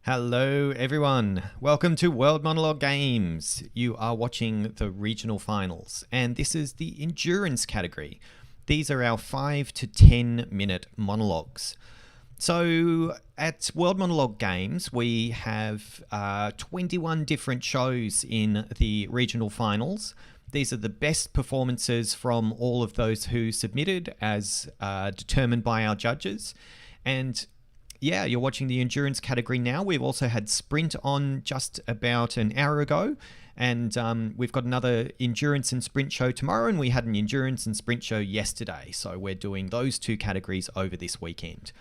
Hello everyone, welcome to World Monologue Games. You are watching the regional finals and this is the endurance category. These are our 5 to 10 minute monologues. So at World Monologue Games we have 21 different shows in the regional finals. These are the best performances from all of those who submitted as determined by our judges. And yeah, you're watching the endurance category now. We've also had sprint on just about an hour ago, and we've got another endurance and sprint show tomorrow, and we had an endurance and sprint show yesterday. So we're doing those two categories over this weekend.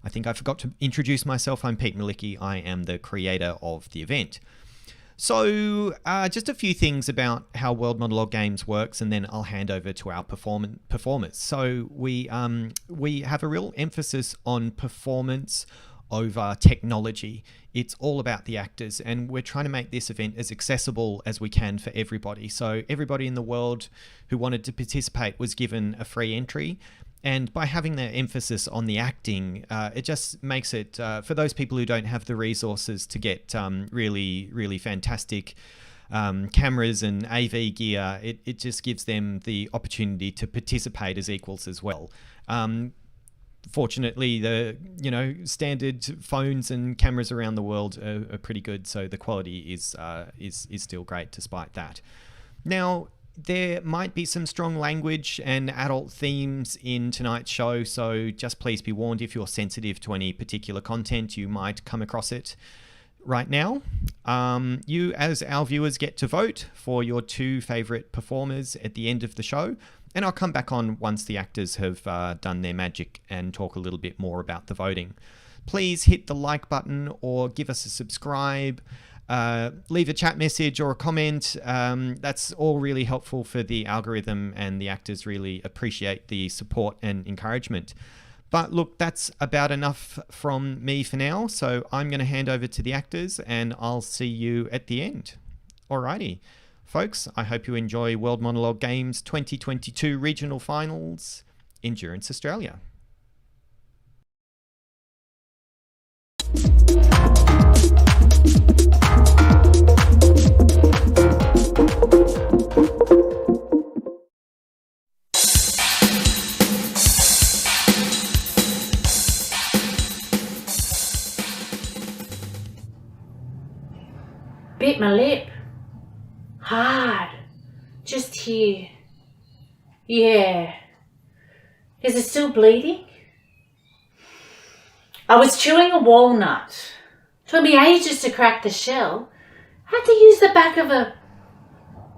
I think I forgot to introduce myself. I'm Pete Malicki. I am the creator of the event. So just a few things about how World Monologue Games works, and then I'll hand over to our performers. So we have a real emphasis on performance over technology. It's all about the actors, and we're trying to make this event as accessible as we can for everybody. So everybody in the world who wanted to participate was given a free entry. And by having that emphasis on the acting, it just makes it, for those people who don't have the resources to get really fantastic cameras and AV gear, it just gives them the opportunity to participate as equals as well. Fortunately, the standard phones and cameras around the world are pretty good, so the quality is still great despite that. Now, there might be some strong language and adult themes in tonight's show, so just please be warned if you're sensitive to any particular content, you might come across it right now. You, as our viewers, get to vote for your two favourite performers at the end of the show, and I'll come back on once the actors have done their magic and talk a little bit more about the voting. Please hit the like button or give us a subscribe. Leave a chat message or a comment. That's all really helpful for the algorithm, and the actors really appreciate the support and encouragement. But look, that's about enough from me for now, so I'm going to hand over to the actors and I'll see you at the end. Alrighty, folks, I hope you enjoy World Monologue Games 2022 Regional Finals, Endurance Australia. Bit my lip. Hard. Just here. Yeah. Is it still bleeding? I was chewing a walnut. Took me ages to crack the shell. Had to use the back of a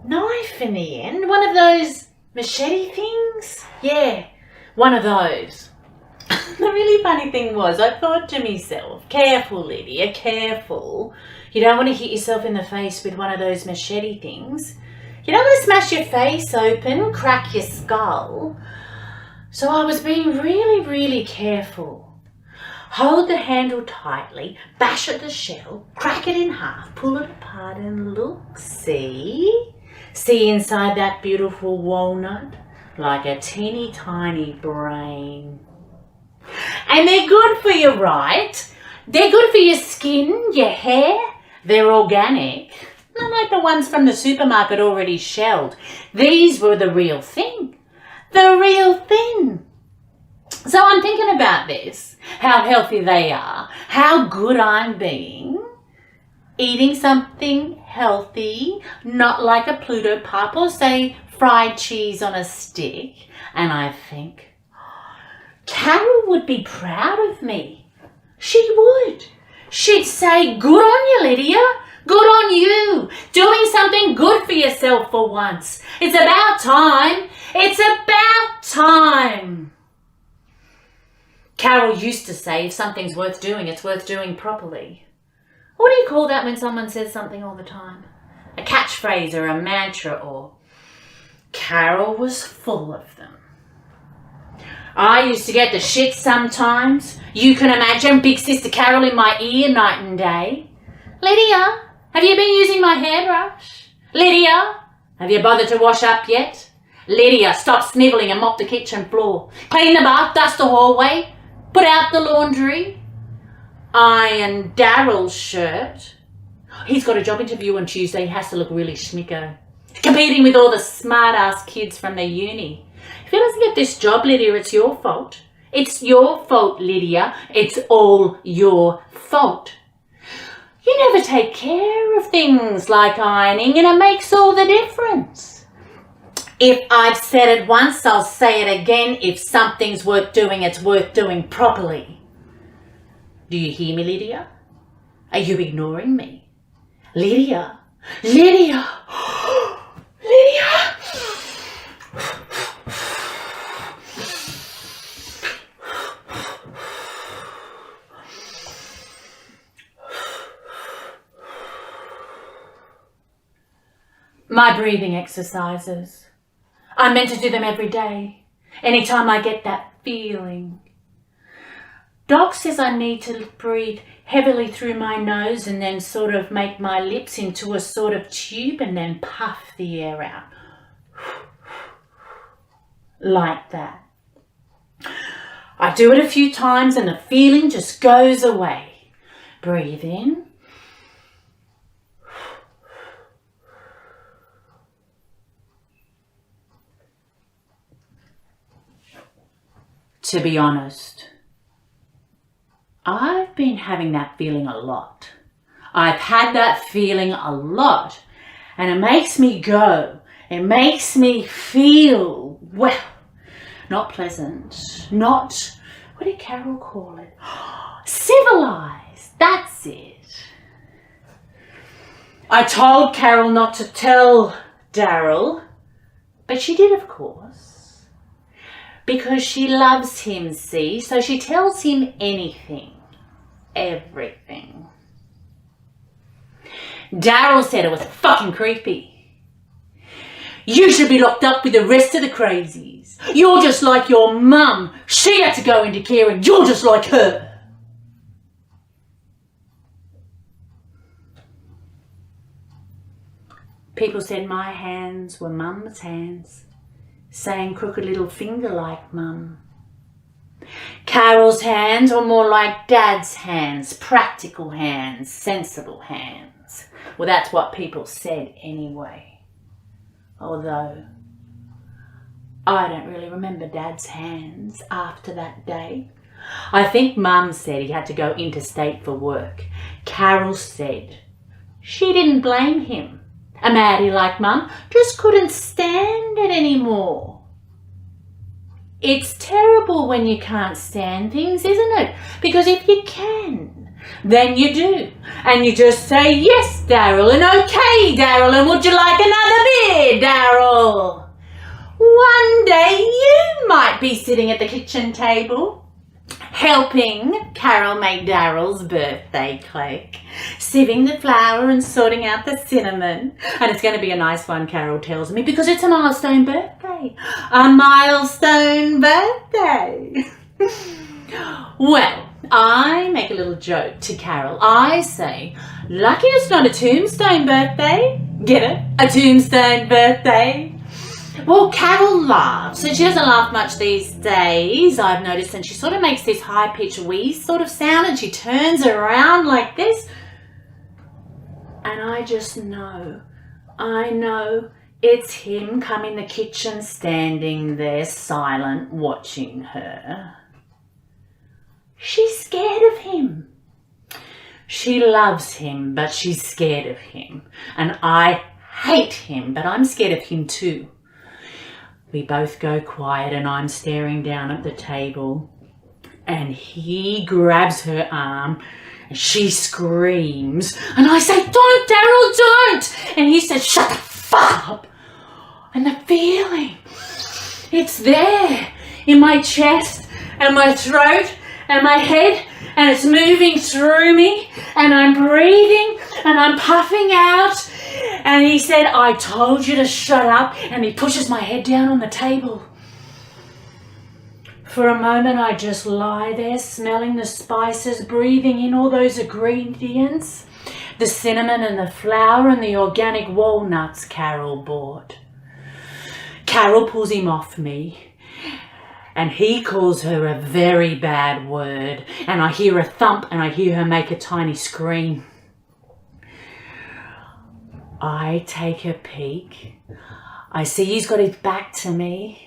knife in the end. One of those machete things? Yeah, one of those. The really funny thing was, I thought to myself, careful Lydia, careful. You don't want to hit yourself in the face with one of those machete things. You don't want to smash your face open, crack your skull. So I was being really careful. Hold the handle tightly, bash at the shell, crack it in half, pull it apart and look, see? See inside that beautiful walnut? Like a teeny tiny brain. And they're good for you, right? They're good for your skin, your hair. They're organic. Not like the ones from the supermarket already shelled. These were the real thing. The real thing. So I'm thinking about this, how healthy they are, how good I'm being. Eating something healthy, not like a Pluto pup or say fried cheese on a stick. And I think, Carol would be proud of me. She would. She'd say, good on you, Lydia. Good on you. Doing something good for yourself for once. It's about time. It's about time. Carol used to say, if something's worth doing, it's worth doing properly. What do you call that when someone says something all the time? A catchphrase or a mantra or... Carol was full of them. I used to get the shit sometimes. You can imagine Big Sister Carol in my ear night and day. Lydia, have you been using my hairbrush? Lydia, have you bothered to wash up yet? Lydia, stop snivelling and mop the kitchen floor. Clean the bath, dust the hallway, put out the laundry. iron Daryl's shirt. He's got a job interview on Tuesday. He has to look really schmicker, competing with all the smart-ass kids from the uni. If he doesn't get this job, Lydia, it's your fault. It's your fault, Lydia. It's all your fault. You never take care of things like ironing, and it makes all the difference. If I've said it once, I'll say it again. If something's worth doing, it's worth doing properly. Do you hear me, Lydia? Are you ignoring me? Lydia? Lydia? Lydia? My breathing exercises. I'm meant to do them every day, anytime I get that feeling. Doc says I need to breathe heavily through my nose and then sort of make my lips into a sort of tube and then puff the air out. Like that. I do it a few times and the feeling just goes away. Breathe in. To be honest, I've been having that feeling a lot. I've had that feeling a lot, and it makes me go. It makes me feel, well, not pleasant, not, what did Carol call it? Civilized, that's it. I told Carol not to tell Daryl, but she did, of course. Because she loves him, see? So she tells him anything. Everything. Daryl said it was fucking creepy. You should be locked up with the rest of the crazies. You're just like your mum. She had to go into care and you're just like her. People said my hands were mum's hands. Saying crooked little finger like mum. Carol's hands were more like dad's hands, practical hands, sensible hands. Well, that's what people said anyway. Although, I don't really remember dad's hands after that day. I think mum said he had to go interstate for work. Carol said she didn't blame him. A maddie like mum just couldn't stand it anymore. It's terrible when you can't stand things, isn't it? Because if you can, then you do. And you just say, yes, Daryl, and okay, Daryl, and would you like another beer, Daryl? One day you might be sitting at the kitchen table, helping Carol make Daryl's birthday cake, sieving the flour and sorting out the cinnamon. And it's going to be a nice one, Carol tells me, because it's a milestone birthday. A milestone birthday. Well, I make a little joke to Carol. I say, lucky it's not a tombstone birthday. Get it? A tombstone birthday. Well, Carol laughs, and she doesn't laugh much these days, I've noticed, and she sort of makes this high-pitched wee sort of sound, and she turns around like this. And I just know, I know it's him come in the kitchen, standing there silent, watching her. She's scared of him. She loves him, but she's scared of him. And I hate him, but I'm scared of him too. We both go quiet and I'm staring down at the table and he grabs her arm and she screams and I say, don't, Daryl, don't. And he says, shut the fuck up. And the feeling, it's there in my chest and my throat and my head and it's moving through me and I'm breathing and I'm puffing out. And he said, I told you to shut up. And he pushes my head down on the table. For a moment, I just lie there smelling the spices, breathing in all those ingredients, the cinnamon and the flour and the organic walnuts Carol bought. Carol pulls him off me. and he calls her a very bad word, and I hear a thump and I hear her make a tiny scream. I take a peek. I see he's got his back to me.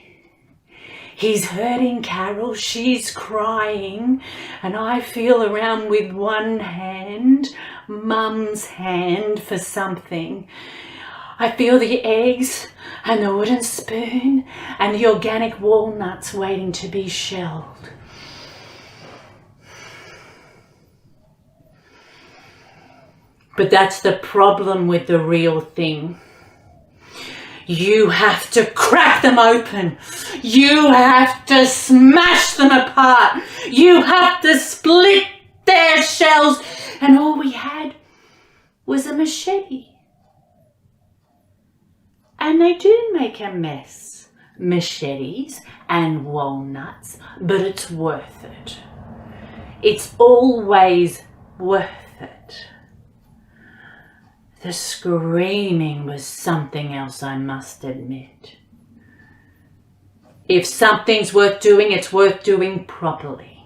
He's hurting Carol, she's crying, and I feel around with one hand, Mum's hand, for something. I feel the eggs and the wooden spoon and the organic walnuts waiting to be shelled. But that's the problem with the real thing. You have to crack them open. You have to smash them apart. You have to split their shells. And all we had was a machete. And they do make a mess, machetes and walnuts, but it's worth it. It's always worth it. The screaming was something else, I must admit. If something's worth doing, it's worth doing properly.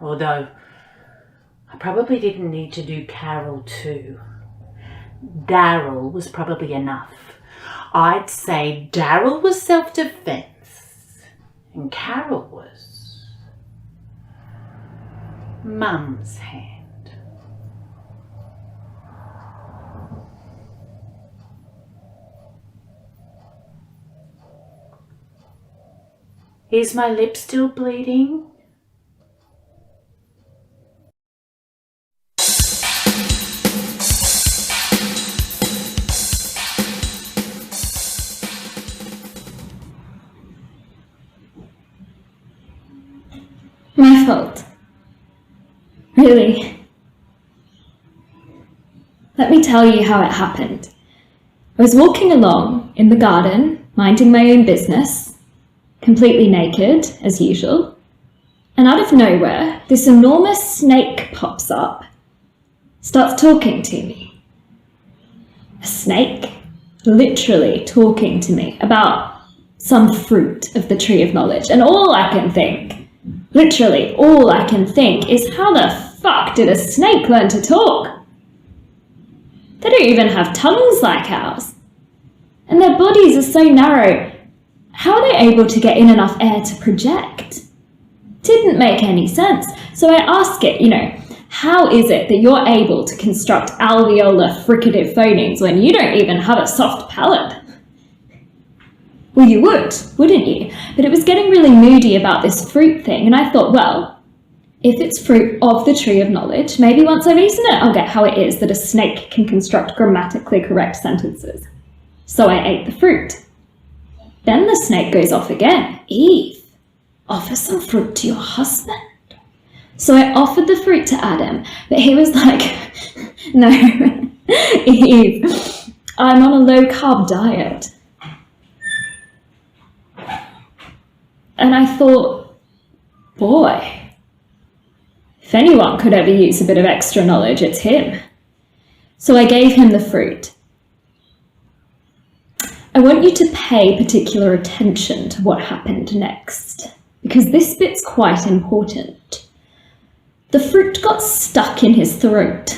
Although, I probably didn't need to do Carol too. Daryl was probably enough. I'd say Daryl was self-defense and Carol was Mum's hand. Is my lip still bleeding? My fault. Really. Let me tell you how it happened. I was walking along in the garden, minding my own business, completely naked, as usual, and out of nowhere, this enormous snake pops up, starts talking to me. A snake, literally talking to me about some fruit of the tree of knowledge, and all I can think, literally all I can think, is how the fuck did a snake learn to talk? They don't even have tongues like ours, and their bodies are so narrow. How are they able to get in enough air to project? Didn't make any sense. So I ask it, how is it that you're able to construct alveolar fricative phonemes when you don't even have a soft palate? Well, you would, wouldn't you? But it was getting really moody about this fruit thing, and I thought, well, if it's fruit of the tree of knowledge, maybe once I've eaten it, I'll get how it is that a snake can construct grammatically correct sentences. So I ate the fruit. Then the snake goes off again. Eve, offer some fruit to your husband. So I offered the fruit to Adam, but he was like, no, Eve, I'm on a low-carb diet. And I thought, boy, if anyone could ever use a bit of extra knowledge, it's him. So I gave him the fruit. I want you to pay particular attention to what happened next, because this bit's quite important. The fruit got stuck in his throat,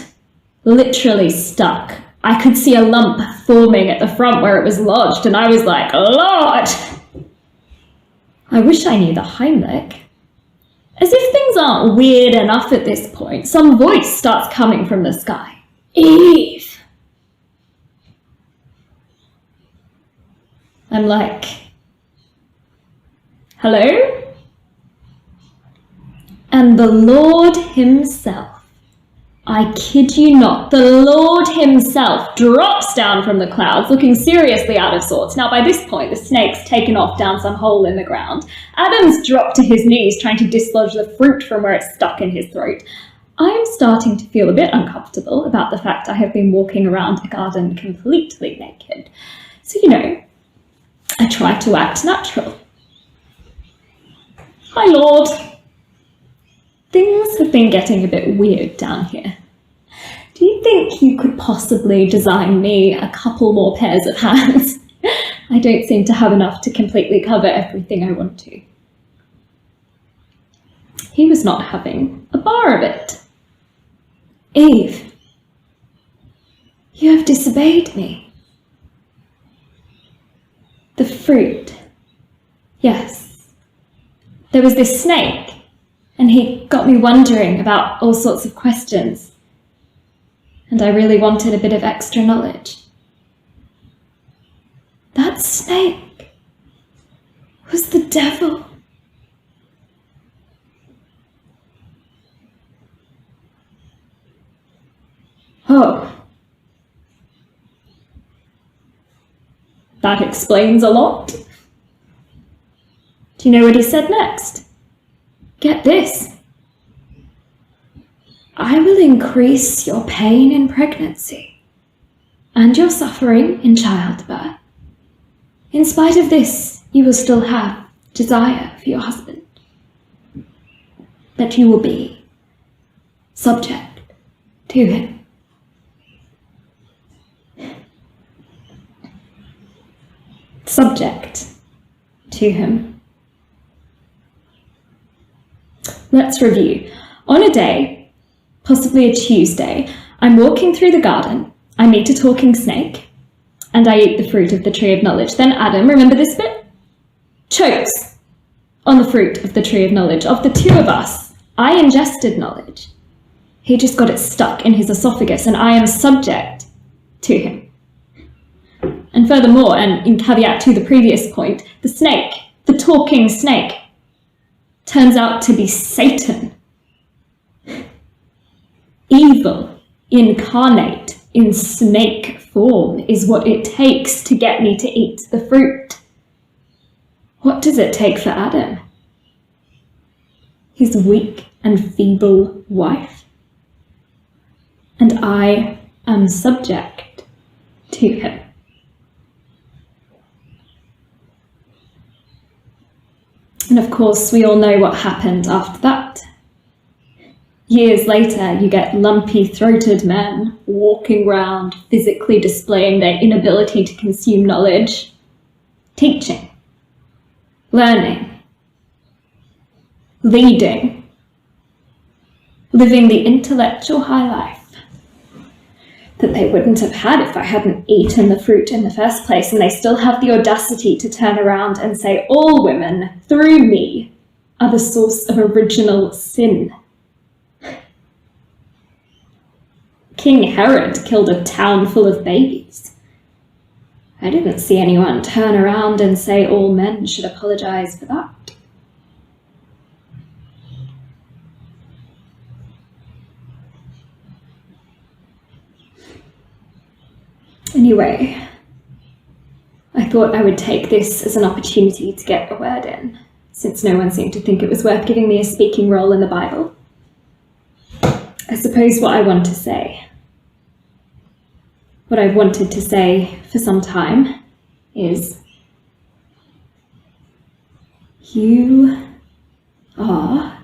literally stuck. I could see a lump forming at the front where it was lodged, and I was like, Lord! I wish I knew the Heimlich. As if things aren't weird enough at this point, some voice starts coming from the sky. Eve! I'm like, hello? And the Lord himself, I kid you not, the Lord himself drops down from the clouds, looking seriously out of sorts. Now, by this point, the snake's taken off down some hole in the ground. Adam's dropped to his knees, trying to dislodge the fruit from where it's stuck in his throat. I'm starting to feel a bit uncomfortable about the fact I have been walking around a garden completely naked. So, I try to act natural. Hi, Lord. Things have been getting a bit weird down here. Do you think you could possibly design me a couple more pairs of hands? I don't seem to have enough to completely cover everything I want to. he was not having a bar of it. Eve, you have disobeyed me. The fruit. Yes. There was this snake, and he got me wondering about all sorts of questions. And I really wanted a bit of extra knowledge. That snake was the devil. Oh. That explains a lot. Do you know what he said next? Get this. I will increase your pain in pregnancy and your suffering in childbirth. In spite of this, you will still have desire for your husband. That you will be subject to him. Subject to him. Let's review. On a day, possibly a Tuesday, I'm walking through the garden. I meet a talking snake, and I eat the fruit of the tree of knowledge. Then Adam, remember this bit? Chokes on the fruit of the tree of knowledge. Of the two of us, I ingested knowledge. He just got it stuck in his esophagus, and I am subject to him. And furthermore, and in caveat to the previous point, the snake, the talking snake, turns out to be Satan. Evil incarnate in snake form is what it takes to get me to eat the fruit. What does it take for Adam? His weak and feeble wife. And I am subject to him. And of course, we all know what happened after that. Years later, you get lumpy-throated men walking around, physically displaying their inability to consume knowledge, teaching, learning, leading, living the intellectual high life that they wouldn't have had if I hadn't eaten the fruit in the first place, and they still have the audacity to turn around and say all women, through me, are the source of original sin. King Herod killed a town full of babies. I didn't see anyone turn around and say all men should apologize for that. Anyway, I thought I would take this as an opportunity to get a word in, since no one seemed to think it was worth giving me a speaking role in the Bible. I suppose what I want to say, what I've wanted to say for some time, is you are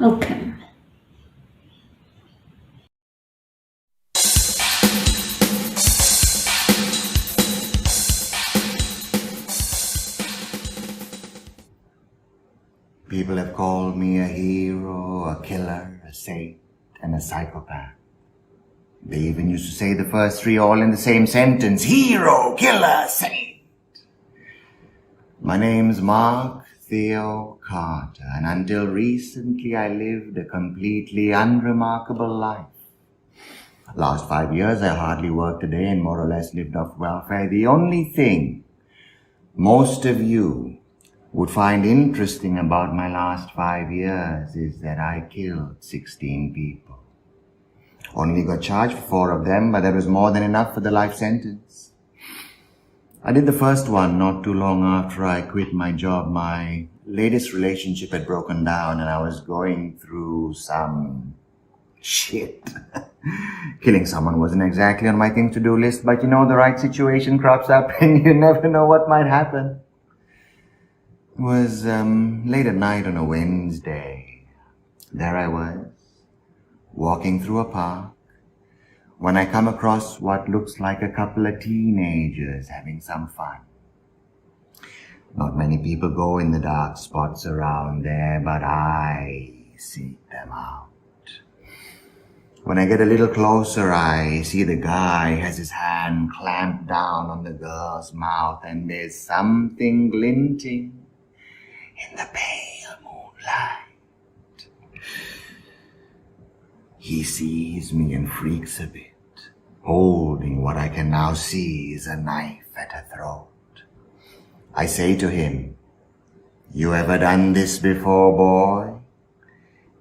welcome. People have called me a hero, a killer, a saint, and a psychopath. They even used to say the first three all in the same sentence: hero, killer, saint. My name's Mark Theo Carter, and until recently I lived a completely unremarkable life. Last 5 years I hardly worked a day and more or less lived off welfare. The only thing most of you would find interesting about my last 5 years is that I killed 16 people. Only got charged for 4 of them, but that was more than enough for the life sentence. I did the first one not too long after I quit my job. My latest relationship had broken down and I was going through some shit. Killing someone wasn't exactly on my thing to do list, but you know, the right situation crops up and you never know what might happen. It was late at night on a Wednesday. There I was, walking through a park, when I come across what looks like a couple of teenagers having some fun. Not many people go in the dark spots around there, but I seek them out. When I get a little closer, I see the guy has his hand clamped down on the girl's mouth, and there's something glinting in the pale moonlight. He sees me and freaks a bit, holding what I can now see is a knife at her throat. I say to him, "You ever done this before, boy?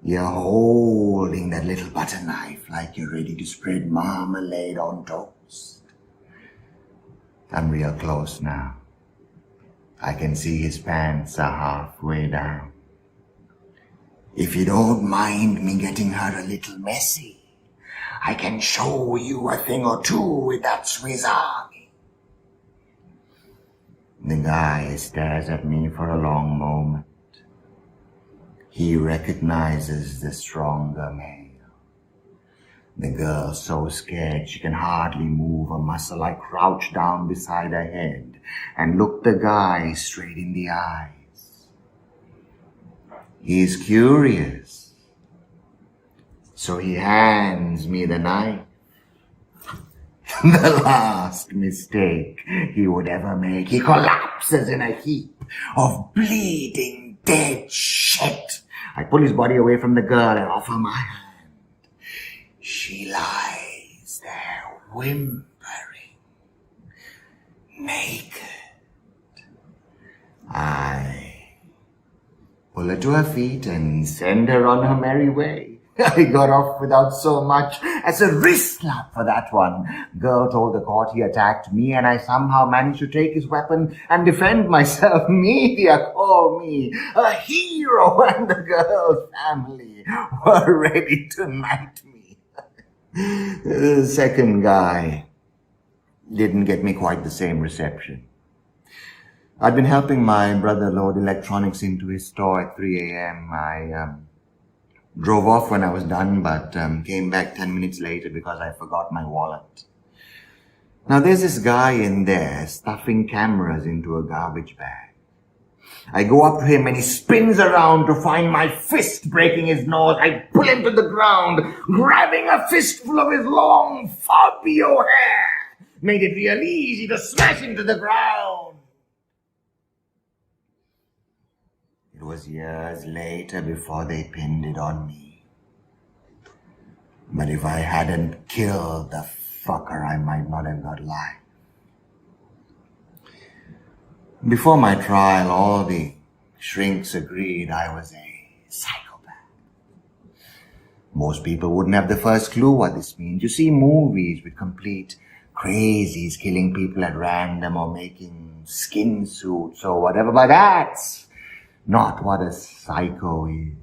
You're holding that little butter knife like you're ready to spread marmalade on toast." I'm real close now. I can see his pants are halfway down. "If you don't mind me getting her a little messy, I can show you a thing or two with that Swiss Army." The guy stares at me for a long moment. He recognizes the stronger male. The girl's so scared she can hardly move a muscle. I crouch down beside her head and look the guy straight in the eyes. He's curious, so he hands me the knife. The last mistake he would ever make. He collapses in a heap of bleeding dead shit. I pull his body away from the girl and offer my hand. She lies there whimpering, naked. I pull her to her feet and send her on her merry way. I got off without so much as a wrist slap for that one. Girl told the court he attacked me, and I somehow managed to take his weapon and defend myself. Media call me a hero, and the girl's family were ready to knight me. The second guy didn't get me quite the same reception. I'd been helping my brother load electronics into his store at 3 a.m. I drove off when I was done, but came back 10 minutes later because I forgot my wallet. Now there's this guy in there stuffing cameras into a garbage bag. I go up to him and he spins around to find my fist breaking his nose. I pull him to the ground, grabbing a fistful of his long Fabio hair. Made it real easy to smash him to the ground. It was years later before they pinned it on me. But if I hadn't killed the fucker, I might not have got life. Before my trial, all the shrinks agreed I was a psychopath. Most people wouldn't have the first clue what this means. You see movies with complete crazies killing people at random or making skin suits or whatever, but that's not what a psycho is.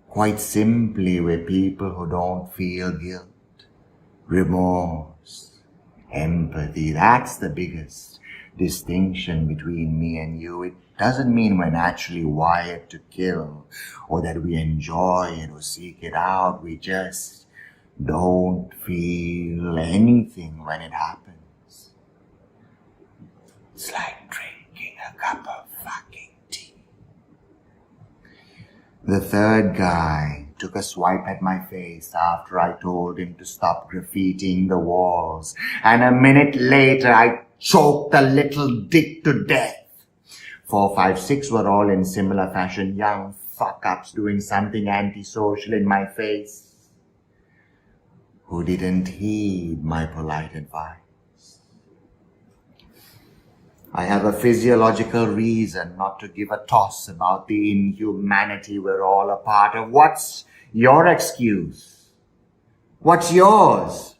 Quite simply, we're people who don't feel guilt, remorse, empathy. That's the biggest distinction between me and you. It doesn't mean we're naturally wired to kill or that we enjoy it or seek it out. We just don't feel anything when it happens. It's like drinking a cup of fucking tea. The third guy took a swipe at my face after I told him to stop graffitiing the walls, and a minute later I choked the little dick to death. 4, 5, 6 were all in similar fashion, young fuck-ups doing something antisocial in my face, who didn't heed my polite advice. I have a physiological reason not to give a toss about the inhumanity we're all a part of. What's your excuse? What's yours?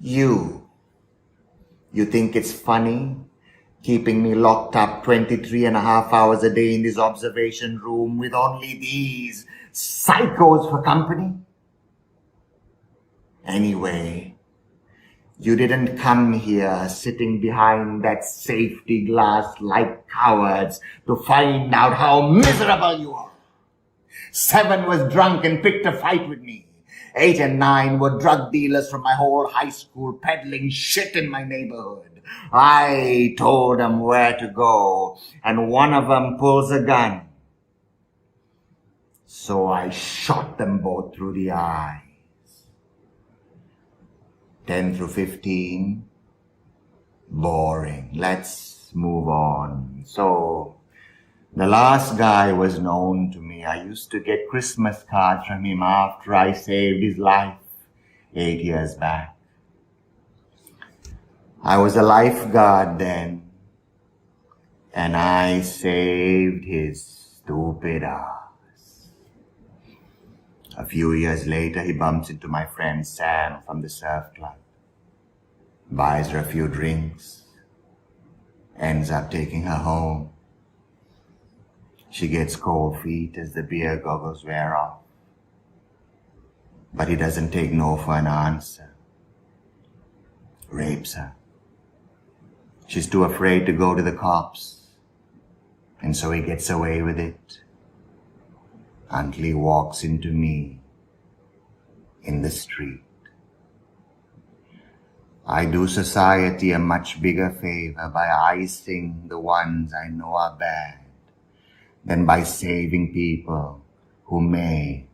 You think it's funny keeping me locked up 23 and a half hours a day in this observation room with only these psychos for company? Anyway, you didn't come here sitting behind that safety glass like cowards to find out how miserable you are. 7 was drunk and picked a fight with me. 8 and 9 were drug dealers from my whole high school peddling shit in my neighborhood. I told them where to go, and one of them pulls a gun. So I shot them both through the eyes. 10 through 15, boring. Let's move on. So, the last guy was known to me. I used to get Christmas cards from him after I saved his life 8 years back. I was a lifeguard then, and I saved his stupid ass. A few years later, he bumps into my friend Sam from the surf club, buys her a few drinks, ends up taking her home. She gets cold feet as the beer goggles wear off. But he doesn't take no for an answer. Rapes her. She's too afraid to go to the cops, and so he gets away with it until he walks into me in the street. I do society a much bigger favor by icing the ones I know are bad than by saving people who may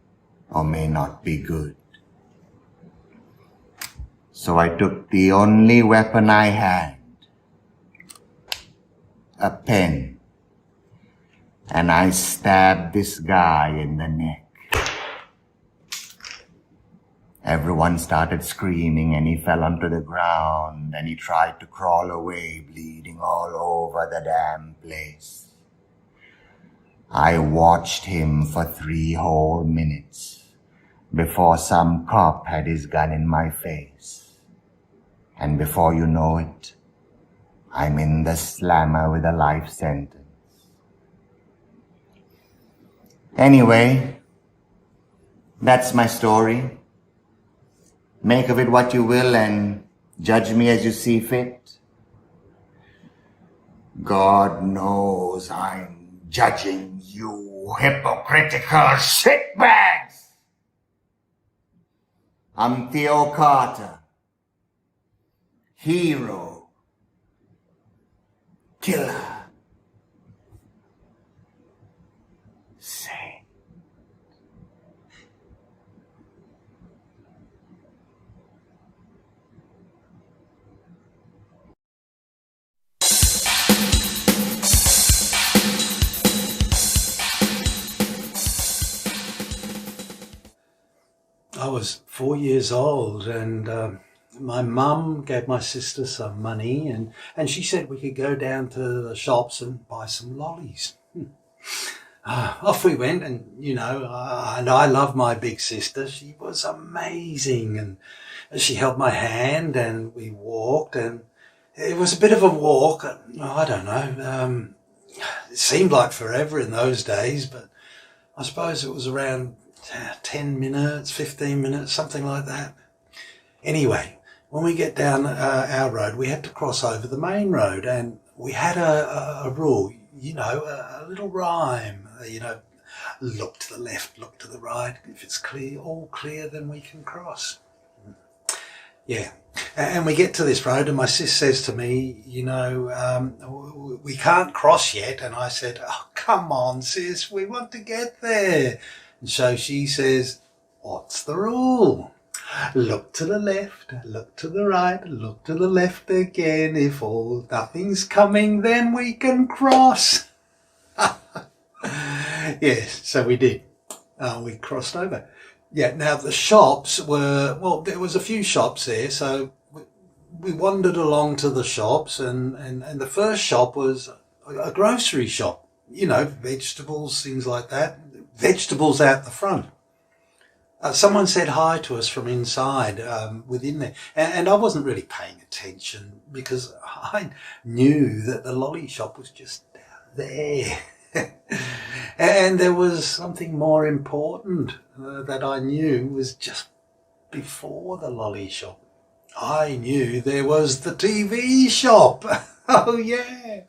or may not be good. So I took the only weapon I had, a pen, and I stabbed this guy in the neck. Everyone started screaming and he fell onto the ground and he tried to crawl away, bleeding all over the damn place. I watched him for 3 whole minutes before some cop had his gun in my face. And before you know it, I'm in the slammer with a life sentence. Anyway, that's my story. Make of it what you will and judge me as you see fit. God knows I'm judging you hypocritical shitbags. I'm Theo Carter. Hero. Killer. Saint. I was 4 years old, and my mum gave my sister some money, and she said we could go down to the shops and buy some lollies. Off we went, and I love my big sister. She was amazing, and she held my hand and we walked, and it was a bit of a walk. I don't know, it seemed like forever in those days, but I suppose it was around 10 minutes, 15 minutes, something like that. Anyway, when we get down our road, we had to cross over the main road, and we had a rule, a little rhyme, look to the left, look to the right. If it's clear, all clear, then we can cross. Yeah. And we get to this road, and my sis says to me, we can't cross yet. And I said, oh, come on, sis, we want to get there. And so she says, what's the rule? Look to the left, look to the right, look to the left again. If nothing's coming, then we can cross. Yes, so we did. We crossed over. Yeah, now the shops were, there was a few shops there, so we wandered along to the shops, and the first shop was a grocery shop, vegetables, things like that, vegetables out the front. Someone said hi to us from inside, within there, and I wasn't really paying attention because I knew that the lolly shop was just down there. And there was something more important that I knew was just before the lolly shop. I knew there was the TV shop. Oh yeah.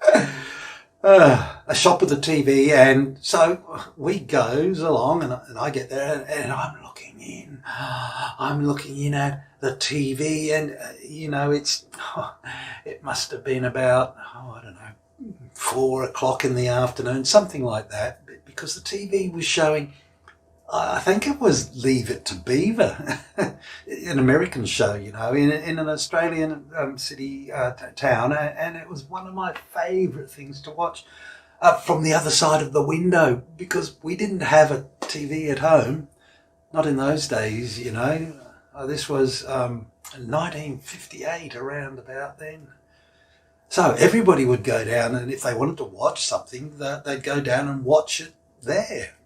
a shop with a TV, and so we goes along, and I get there, and I'm looking in. I'm looking in at the TV, and it must have been about I don't know, 4 o'clock in the afternoon, something like that, because the TV was showing. I think it was Leave It to Beaver, an American show, in an Australian city town, and it was one of my favourite things to watch from the other side of the window, because we didn't have a TV at home, not in those days, This was 1958, around about then. So everybody would go down, and if they wanted to watch something, they'd go down and watch it there.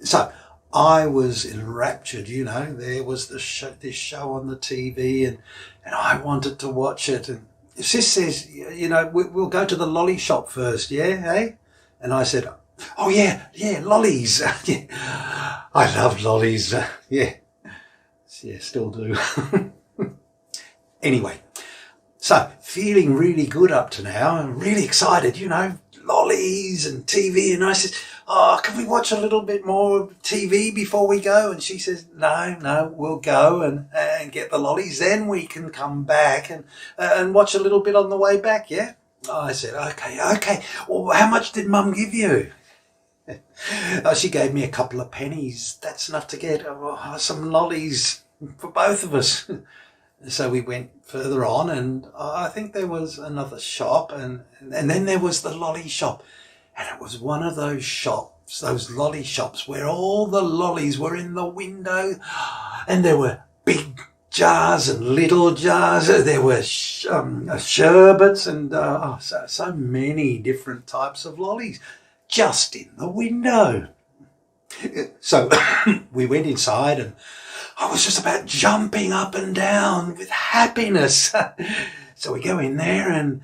So I was enraptured, there was this show on the TV, and I wanted to watch it. And Sis says, we'll go to the lolly shop first, yeah, hey? And I said, oh yeah, lollies. Yeah. I love lollies, yeah, still do. Anyway, so feeling really good up to now, and really excited, lollies and TV, and I said, oh, can we watch a little bit more TV before we go? And she says, no, we'll go and get the lollies, then we can come back and watch a little bit on the way back, yeah? I said, okay. Well, how much did Mum give you? She gave me a couple of pennies. That's enough to get some lollies for both of us. So we went further on, and I think there was another shop, and then there was the lolly shop. And it was one of those shops, those lolly shops, where all the lollies were in the window, and there were big jars and little jars. There were sherbets and so many different types of lollies just in the window. So we went inside, and I was just about jumping up and down with happiness. So we go in there, and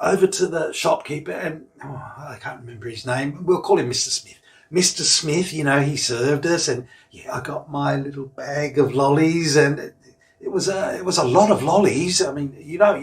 over to the shopkeeper, and I can't remember his name. We'll call him Mr. Smith. Mr. Smith, he served us, and I got my little bag of lollies, and it was a lot of lollies. I mean, you got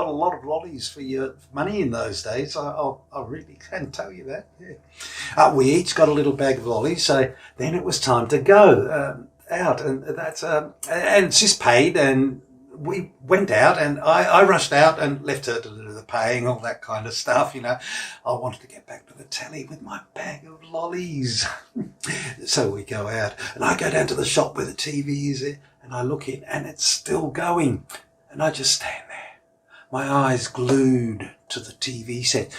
a lot of lollies for your money in those days. I really can tell you that. Yeah. We each got a little bag of lollies, so then it was time to go out, and that's and Sis paid, and we went out, and I rushed out and left her to do the paying, all that kind of stuff, I wanted to get back to the telly with my bag of lollies. So we go out, and I go down to the shop where the TV is, and I look in, and it's still going. And I just stand there, my eyes glued to the TV set.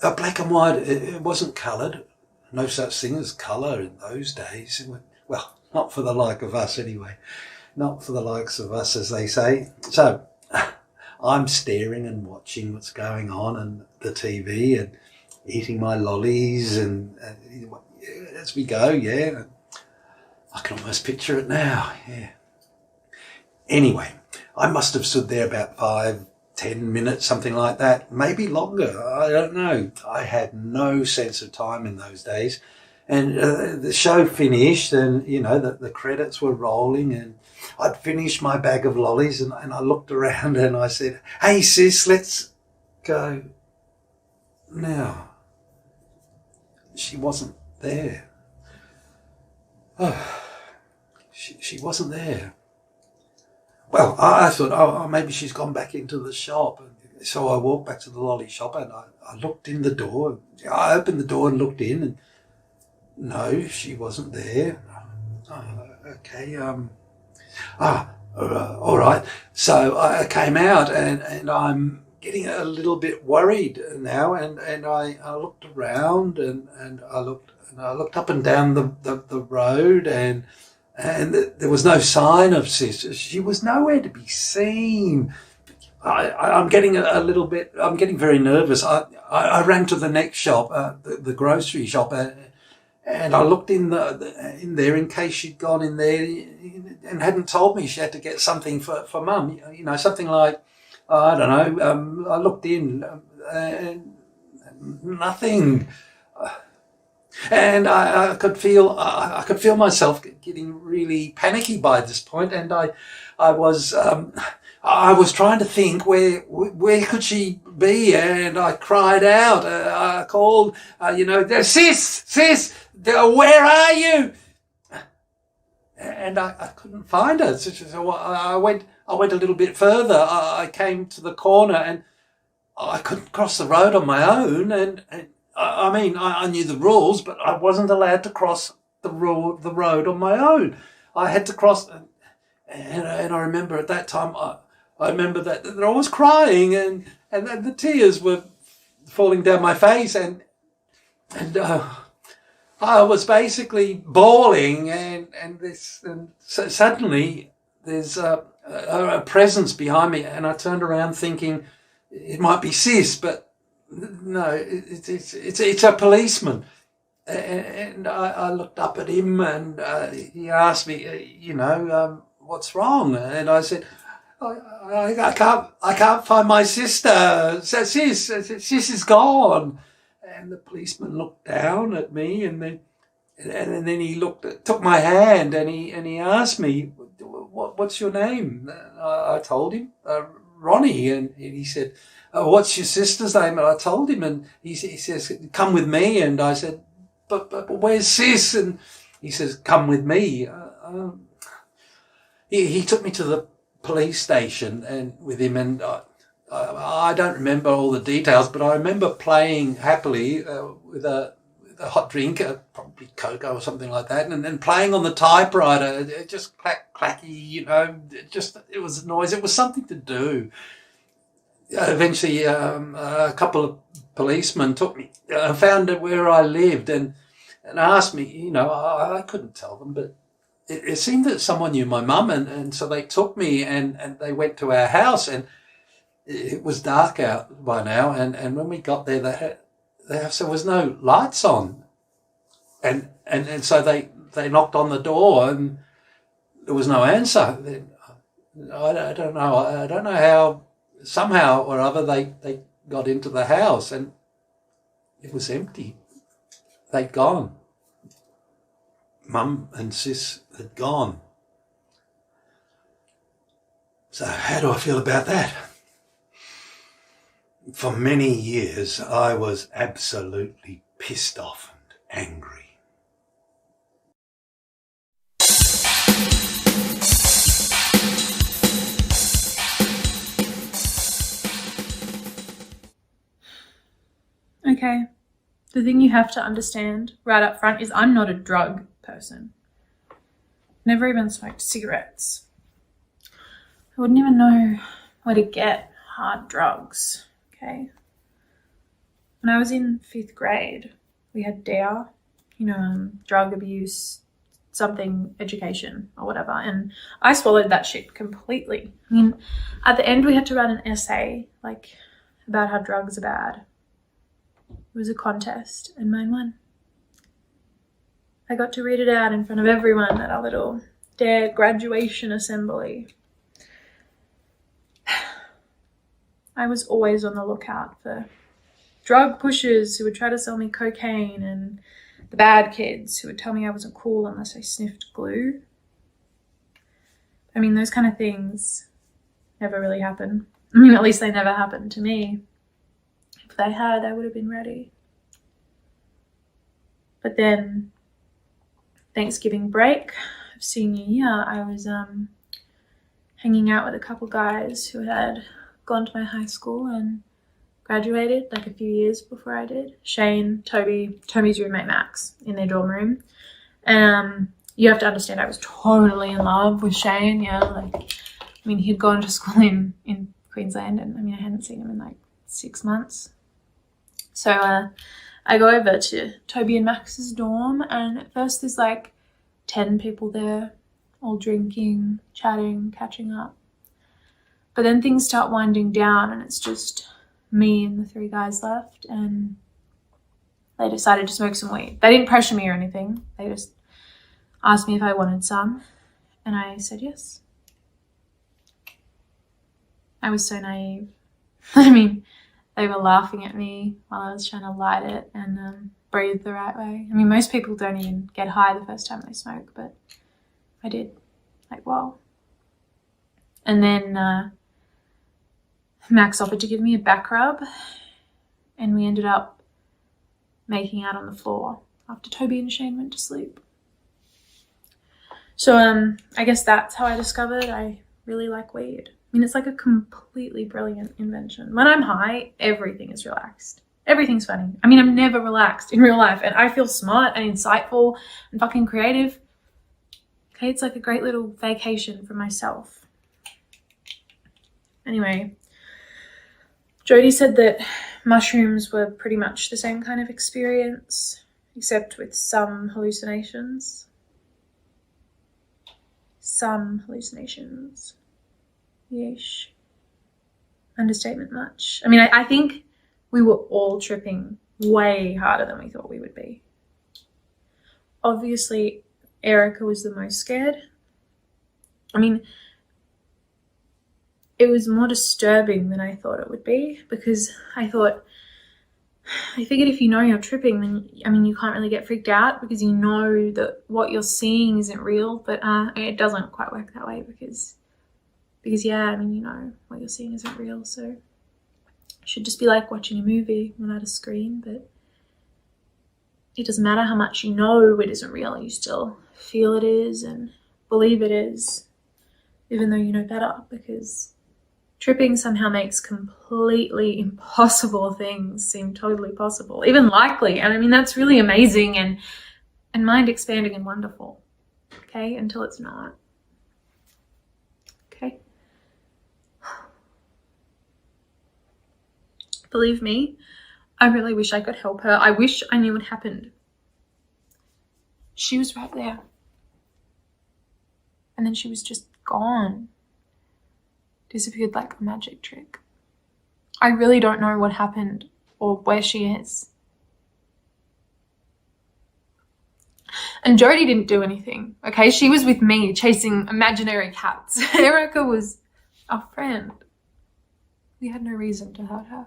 Black and white, it wasn't coloured. No such thing as colour in those days. Well, not for the like of us anyway. Not for the likes of us, as they say. So I'm staring and watching what's going on and the TV, and eating my lollies, and as we go, yeah. I can almost picture it now, yeah. Anyway, I must have stood there about 5-10 minutes, something like that, maybe longer, I don't know. I had no sense of time in those days. And the show finished, and, the credits were rolling, and I'd finished my bag of lollies, and I looked around, and I said, hey, sis, let's go now. She wasn't there. Oh, she wasn't there. Well, I thought, maybe she's gone back into the shop. And so I walked back to the lolly shop, and I looked in the door. I opened the door and looked in, and no, she wasn't there. Okay, all right. So I came out, and I'm getting a little bit worried now, and I looked around, and I looked up and down the road, and there was no sign of Sis. She was nowhere to be seen. I'm getting I'm getting very nervous. I ran to the next shop, the grocery shop, and I looked in there in case she'd gone in there and hadn't told me she had to get something for Mum. Something like, I don't know. I looked in, and nothing. And I could feel myself getting really panicky by this point, and I was I was trying to think where could she be, and I cried out. I called, sis, where are you? And I couldn't find her. So I went a little bit further. I came to the corner, and I couldn't cross the road on my own. And I knew the rules, but I wasn't allowed to cross the road on my own. I had to cross, and I remember at that time, I remember that I was crying, and the tears were falling down my face, and I was basically bawling, and so suddenly there's a presence behind me, and I turned around thinking it might be Sis, but no, it's a policeman. And I looked up at him, and he asked me, what's wrong? And I said, I can't find my sister. Sis is gone. And the policeman looked down at me, and then he took my hand, and he asked me, what's your name? I told him, Ronnie, and he said, what's your sister's name? And I told him, and he says, come with me. And I said, but where's Sis? And he says, come with me. He took me to the police station and with him, and I don't remember all the details, but I remember playing happily with a hot drink, probably cocoa or something like that, and then playing on the typewriter, just clacky, it was a noise. It was something to do. Eventually, a couple of policemen took me, found out where I lived, and asked me, I couldn't tell them, but it seemed that someone knew my mum, and so they took me, and they went to our house, and it was dark out by now, and when we got there, the house, there was no lights on, and so they knocked on the door, and there was no answer. Then I don't know how, somehow or other they got into the house, and it was empty. They'd gone. Mum and Sis had gone. So how do I feel about that? For many years, I was absolutely pissed off and angry. Okay, the thing you have to understand right up front is I'm not a drug person. Never even smoked cigarettes. I wouldn't even know where to get hard drugs, okay? When I was in 5th grade, we had DARE, drug abuse, something education or whatever, and I swallowed that shit completely. I mean, at the end we had to write an essay, about how drugs are bad. It was a contest, and mine won. I got to read it out in front of everyone at our little DARE graduation assembly. I was always on the lookout for drug pushers who would try to sell me cocaine, and the bad kids who would tell me I wasn't cool unless I sniffed glue. I mean, those kind of things never really happen. I mean, at least they never happened to me. If they had, I would have been ready. But then, Thanksgiving break of senior year, I was hanging out with a couple guys who had gone to my high school and graduated a few years before I did. Shane, Toby's roommate Max, in their dorm room. You have to understand, I was totally in love with Shane. He'd gone to school in Queensland, and I hadn't seen him in 6 months. So I go over to Toby and Max's dorm, and at first there's 10 people there, all drinking, chatting, catching up. But then things start winding down, and it's just me and the 3 guys left, and they decided to smoke some weed. They didn't pressure me or anything. They just asked me if I wanted some, and I said yes. I was so naive. They were laughing at me while I was trying to light it and breathe the right way. Most people don't even get high the first time they smoke, but I did. Wow. And then Max offered to give me a back rub, and we ended up making out on the floor after Toby and Shane went to sleep. So I guess that's how I discovered I really like weed. I mean, it's like a completely brilliant invention. When I'm high, everything is relaxed. Everything's funny. I mean, I'm never relaxed in real life, and I feel smart and insightful and fucking creative. Okay, it's like a great little vacation for myself. Anyway, Jodie said that mushrooms were pretty much the same kind of experience, except with some hallucinations. Some hallucinations. Yeesh. Understatement much. I mean, I think we were all tripping way harder than we thought we would be. Obviously, Erica was the most scared. I mean, it was more disturbing than I thought it would be, because I figured if you know you're tripping, then, I mean, you can't really get freaked out because you know that what you're seeing isn't real, but it doesn't quite work that way because yeah, I mean, you know, what you're seeing isn't real, so it should just be like watching a movie without a screen. But it doesn't matter how much you know it isn't real, you still feel it is and believe it is, even though you know better, because tripping somehow makes completely impossible things seem totally possible, even likely. And I mean, that's really amazing and mind expanding and wonderful, okay, until it's not. Okay. Believe me, I really wish I could help her. I wish I knew what happened. She was right there. And then she was just gone. Disappeared like a magic trick. I really don't know what happened or where she is. And Jodie didn't do anything, okay? She was with me chasing imaginary cats. Erica was a friend. We had no reason to hurt her.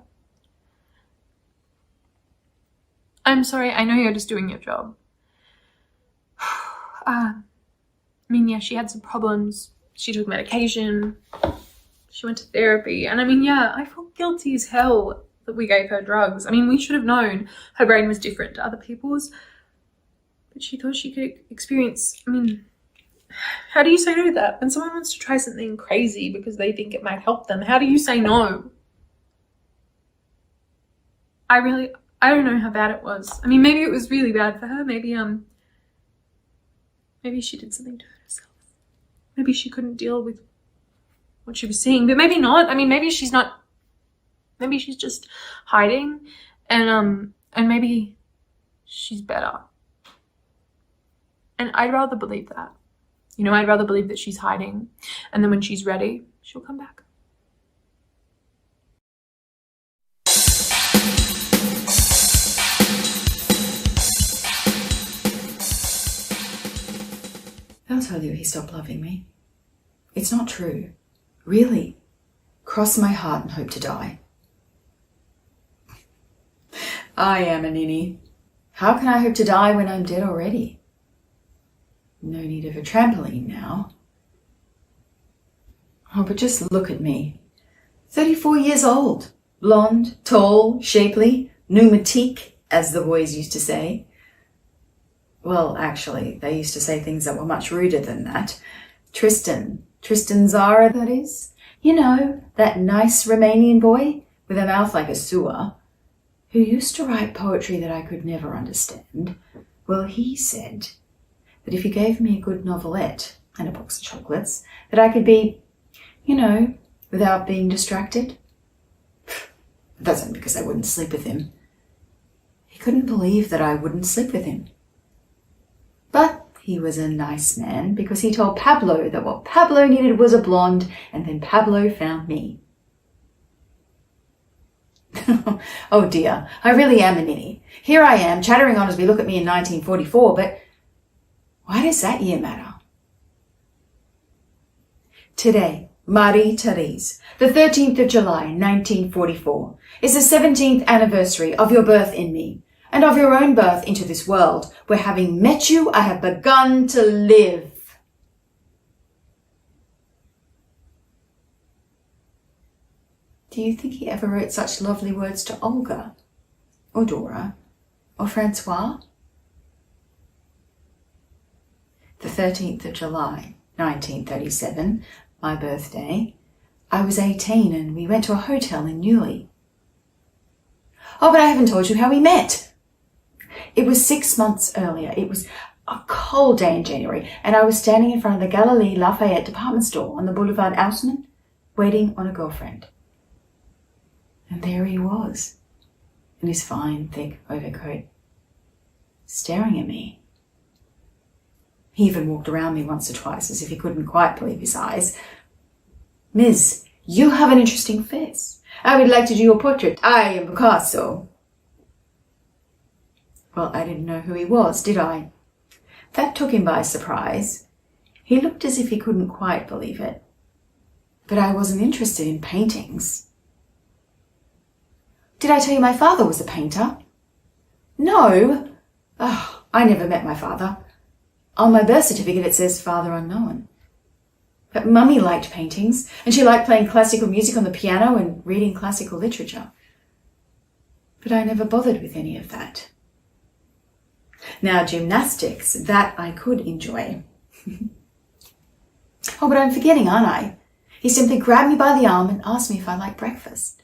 I'm sorry, I know you're just doing your job. I mean, yeah, she had some problems. She took medication. She went to therapy. And I mean, yeah, I feel guilty as hell that we gave her drugs. I mean, we should have known her brain was different to other people's. But she thought she could experience, I mean, how do you say no to that? When someone wants to try something crazy because they think it might help them, how do you say no? I don't know how bad it was. I mean, maybe it was really bad for her. Maybe she did something to herself. Maybe she couldn't deal with what she was seeing, but maybe not. I mean, maybe she's just hiding, and maybe she's better. And I'd rather believe that. You know, I'd rather believe that she's hiding, and then when she's ready, she'll come back. I'll tell you he stopped loving me. It's not true. Really. Cross my heart and hope to die. I am a ninny. How can I hope to die when I'm dead already? No need of a trampoline now. Oh, but just look at me. 34 years old. Blonde, tall, shapely, pneumatique, as the boys used to say. Well, actually, they used to say things that were much ruder than that. Tristan Zara, that is. You know, that nice Romanian boy with a mouth like a sewer, who used to write poetry that I could never understand. Well, he said that if you gave me a good novelette and a box of chocolates, that I could be, you know, without being distracted. That's not because I wouldn't sleep with him. He couldn't believe that I wouldn't sleep with him. But he was a nice man because he told Pablo that what Pablo needed was a blonde, and then Pablo found me. Oh dear, I really am a ninny. Here I am, chattering on as we look at me in 1944, but why does that year matter? Today, Marie Therese, the 13th of July, 1944, is the 17th anniversary of your birth in me, and of your own birth into this world, where having met you, I have begun to live. Do you think he ever wrote such lovely words to Olga? Or Dora? Or Francois? The 13th of July, 1937, my birthday. I was 18 and we went to a hotel in Newley. Oh, but I haven't told you how we met. It was 6 months earlier. It was a cold day in January, and I was standing in front of the Galilee Lafayette department store on the Boulevard Haussmann, waiting on a girlfriend. And there he was, in his fine, thick overcoat, staring at me. He even walked around me once or twice as if he couldn't quite believe his eyes. Miss, you have an interesting face. I would like to do your portrait. I am Picasso. Well, I didn't know who he was, did I? That took him by surprise. He looked as if he couldn't quite believe it. But I wasn't interested in paintings. Did I tell you my father was a painter? No. Oh, I never met my father. On my birth certificate it says father unknown. But Mummy liked paintings, and she liked playing classical music on the piano and reading classical literature. But I never bothered with any of that. Now, gymnastics, that I could enjoy. Oh, but I'm forgetting, aren't I? He simply grabbed me by the arm and asked me if I liked breakfast.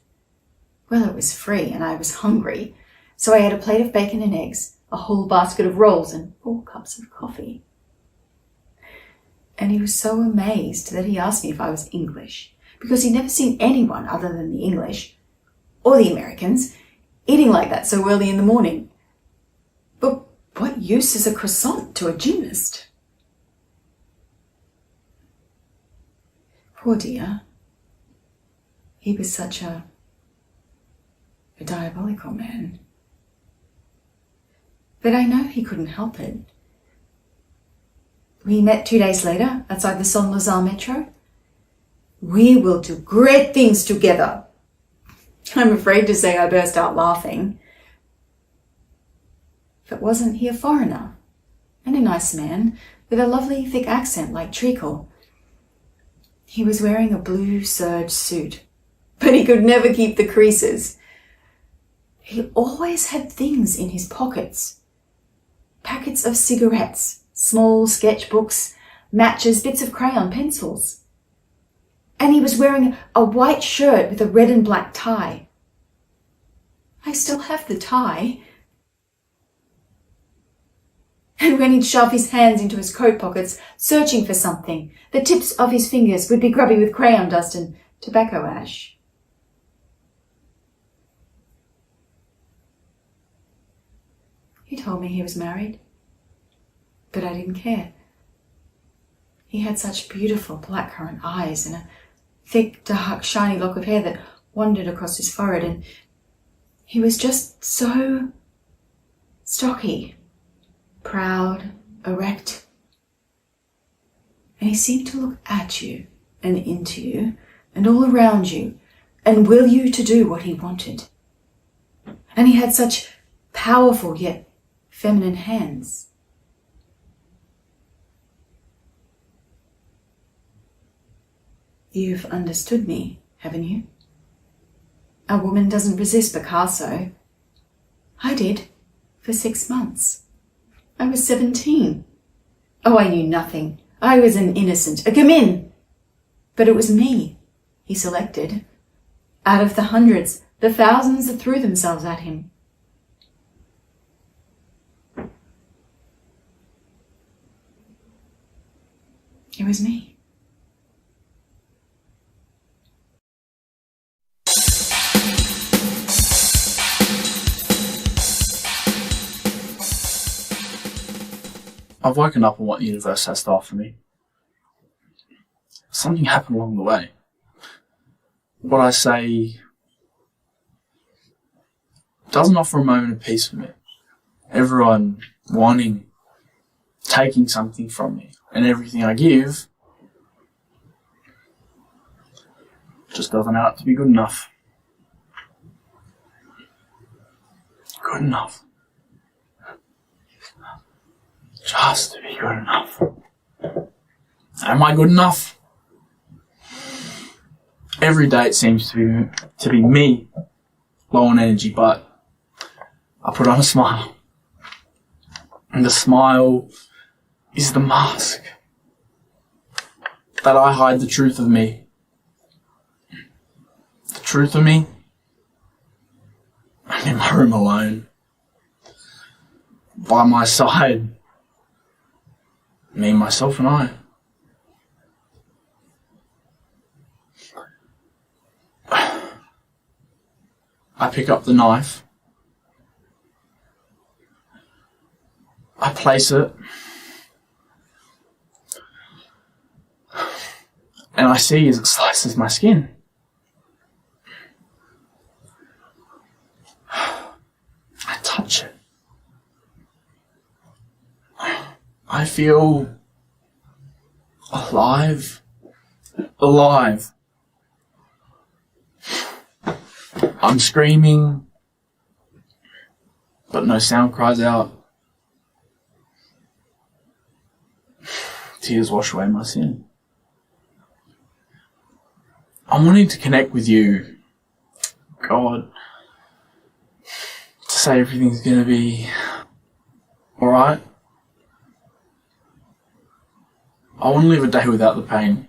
Well, it was free and I was hungry, so I ate a plate of bacon and eggs, a whole basket of rolls and 4 cups of coffee. And he was so amazed that he asked me if I was English, because he'd never seen anyone other than the English, or the Americans, eating like that so early in the morning. But what use is a croissant to a gymnast? Poor dear. He was such a diabolical man. But I know he couldn't help it. We met 2 days later outside the Saint-Lazare metro. We will do great things together. I'm afraid to say I burst out laughing. But wasn't he a foreigner? And a nice man, with a lovely thick accent like treacle. He was wearing a blue serge suit, but he could never keep the creases. He always had things in his pockets. Packets of cigarettes, small sketchbooks, matches, bits of crayon pencils. And he was wearing a white shirt with a red and black tie. I still have the tie. And when he'd shove his hands into his coat pockets, searching for something, the tips of his fingers would be grubby with crayon dust and tobacco ash. He told me he was married, but I didn't care. He had such beautiful blackcurrant eyes and a thick, dark, shiny lock of hair that wandered across his forehead, and he was just so stocky, proud, erect. And he seemed to look at you and into you and all around you and will you to do what he wanted. And he had such powerful yet feminine hands. You've understood me, haven't you? A woman doesn't resist Picasso. I did, for 6 months. I was 17. Oh, I knew nothing. I was an innocent, a gamin. But it was me he selected. Out of the hundreds, the thousands that threw themselves at him. It was me. I've woken up on what the universe has to offer me. Something happened along the way. What I say doesn't offer a moment of peace for me. Everyone wanting, taking something from me, and everything I give just doesn't add up to be good enough. Good enough. Just to be good enough. Am I good enough? Every day it seems to be me, low on energy, but I put on a smile. And the smile is the mask that I hide the truth of me. The truth of me? I'm in my room alone. By my side. Me, myself, and I. I pick up the knife. I place it. And I see as it slices my skin. I touch it. I feel alive. Alive. I'm screaming, but no sound cries out. Tears wash away my sin. I'm wanting to connect with you, God, to say everything's going to be alright. I want to live a day without the pain,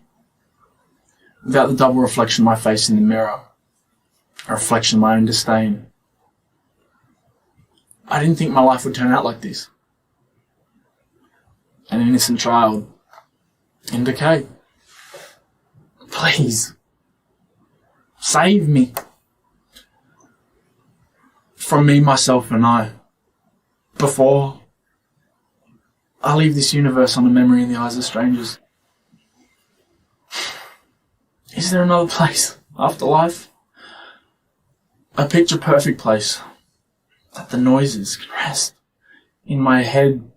without the double reflection of my face in the mirror, a reflection of my own disdain. I didn't think my life would turn out like this. An innocent child in decay. Please, save me from me, myself, and I before I leave this universe on a memory in the eyes of strangers. Is there another place after life? A picture perfect place that the noises can rest in my head,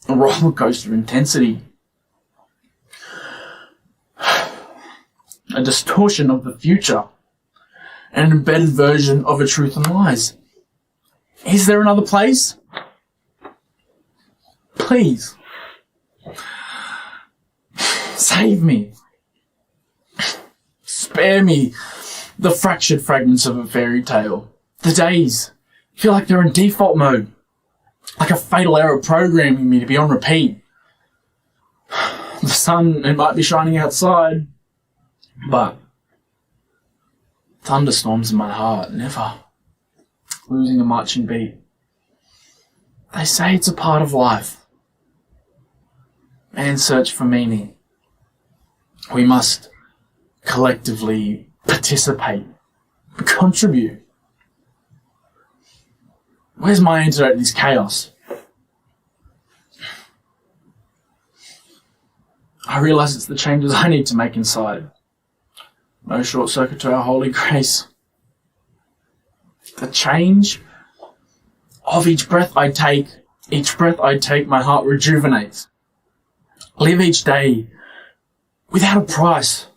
a roller coaster of intensity, a distortion of the future, an embedded version of a truth and lies. Is there another place? Please, save me. Spare me the fractured fragments of a fairy tale. The days feel like they're in default mode, like a fatal error programming me to be on repeat. The sun, it might be shining outside, but thunderstorms in my heart, never losing a marching beat. They say it's a part of life. Man's search for meaning. We must collectively participate, contribute. Where's my antidote to this chaos? I realise it's the changes I need to make inside. No short circuit to our holy grace. The change of each breath I take, my heart rejuvenates. Live each day without a price.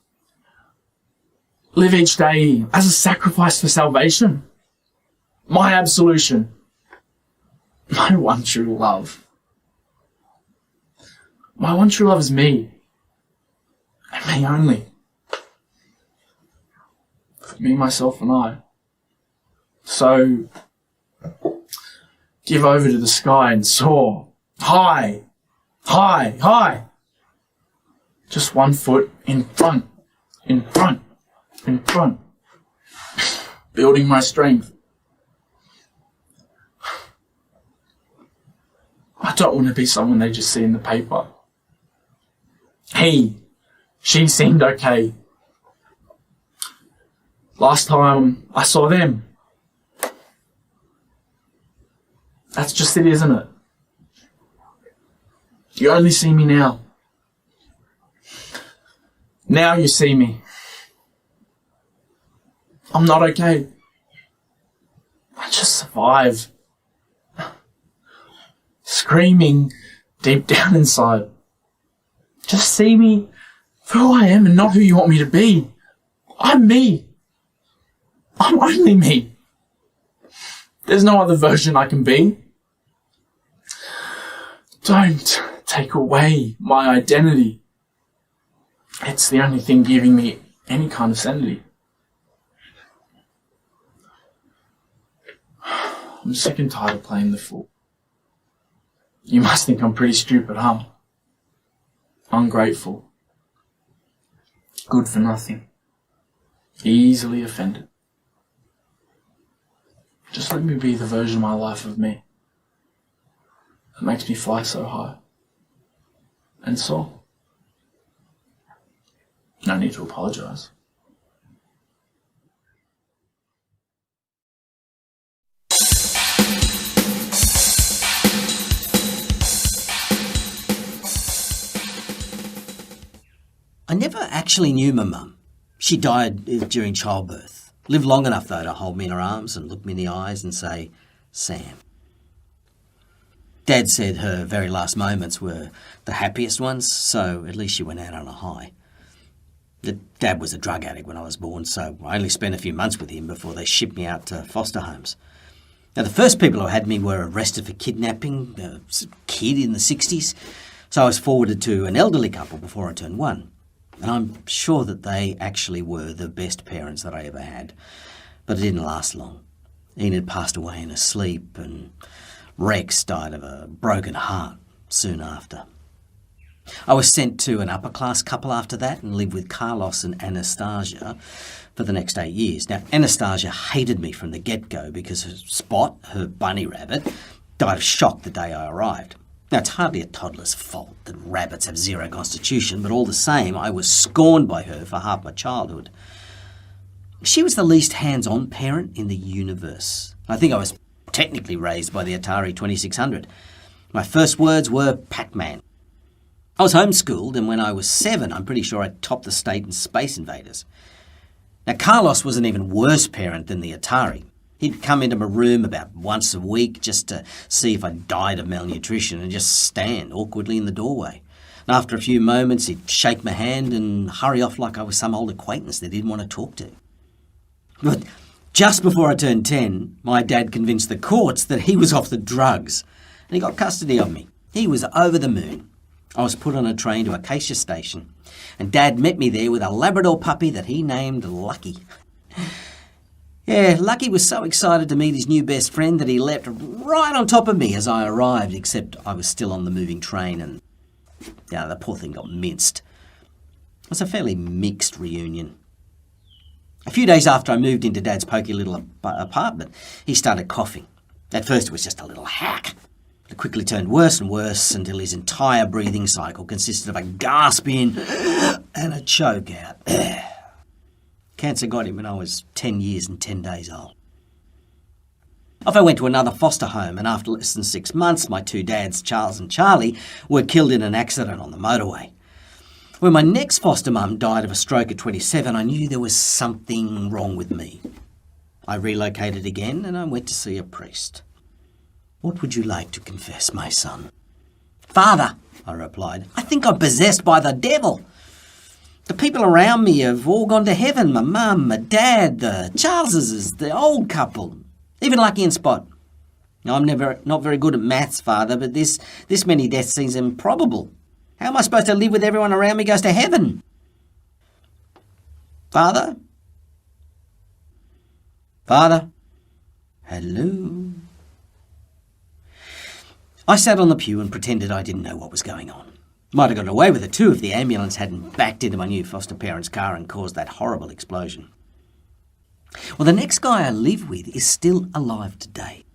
Live each day as a sacrifice for salvation. My absolution. My one true love. My one true love is me. And me only. Me, myself, and I. So, give over to the sky and soar. High. High. High. Just 1 foot in front. In front. In front. Building my strength. I don't want to be someone they just see in the paper. She seemed okay. Last time I saw them. That's just it, isn't it? You only see me now. Now you see me. I'm not okay. I just survive. Screaming deep down inside. Just see me for who I am and not who you want me to be. I'm me. I'm only me. There's no other version I can be. Don't take away my identity. It's the only thing giving me any kind of sanity. I'm sick and tired of playing the fool. You must think I'm pretty stupid, huh? Ungrateful. Good for nothing. Easily offended. Just let me be the version of my life of me that makes me fly so high. And so, no need to apologise. I never actually knew my mum. She died during childbirth. Lived long enough, though, to hold me in her arms and look me in the eyes and say, Sam. Dad said her very last moments were the happiest ones, so at least she went out on a high. Dad was a drug addict when I was born, so I only spent a few months with him before they shipped me out to foster homes. Now, the first people who had me were arrested for kidnapping, a kid in the 60s, so I was forwarded to an elderly couple before I turned 1. And I'm sure that they actually were the best parents that I ever had. But it didn't last long. Enid passed away in her sleep, and Rex died of a broken heart soon after. I was sent to an upper-class couple after that and lived with Carlos and Anastasia for the next 8 years. Now, Anastasia hated me from the get-go because Spot, her bunny rabbit, died of shock the day I arrived. Now, it's hardly a toddler's fault that rabbits have zero constitution, but all the same, I was scorned by her for half my childhood. She was the least hands-on parent in the universe. I think I was technically raised by the Atari 2600. My first words were Pac-Man. I was homeschooled, and when I was 7, I'm pretty sure I topped the state in Space Invaders. Now, Carlos was an even worse parent than the Atari. He'd come into my room about once a week just to see if I died of malnutrition and just stand awkwardly in the doorway. And after a few moments, he'd shake my hand and hurry off like I was some old acquaintance that he didn't want to talk to. But just before I turned 10, my dad convinced the courts that he was off the drugs, and he got custody of me. He was over the moon. I was put on a train to Acacia Station, and Dad met me there with a Labrador puppy that he named Lucky. Yeah, Lucky was so excited to meet his new best friend that he leapt right on top of me as I arrived, except I was still on the moving train and, the poor thing got minced. It was a fairly mixed reunion. A few days after I moved into Dad's pokey little apartment, he started coughing. At first it was just a little hack. It quickly turned worse and worse until his entire breathing cycle consisted of a gasp in and a choke out. Cancer got him when I was 10 years and 10 days old. Off I went to another foster home, and after less than 6 months, my 2 dads, Charles and Charlie, were killed in an accident on the motorway. When my next foster mum died of a stroke at 27, I knew there was something wrong with me. I relocated again, and I went to see a priest. What would you like to confess, my son? Father, I replied, I think I'm possessed by the devil. The people around me have all gone to heaven. My mum, my dad, the Charleses, the old couple, even Lucky and Spot. I'm not very good at maths, Father, but this many deaths seems improbable. How am I supposed to live with everyone around me goes to heaven? Father? Father? Hello? I sat on the pew and pretended I didn't know what was going on. Might have got away with it too if the ambulance hadn't backed into my new foster parents' car and caused that horrible explosion. Well, the next guy I live with is still alive today.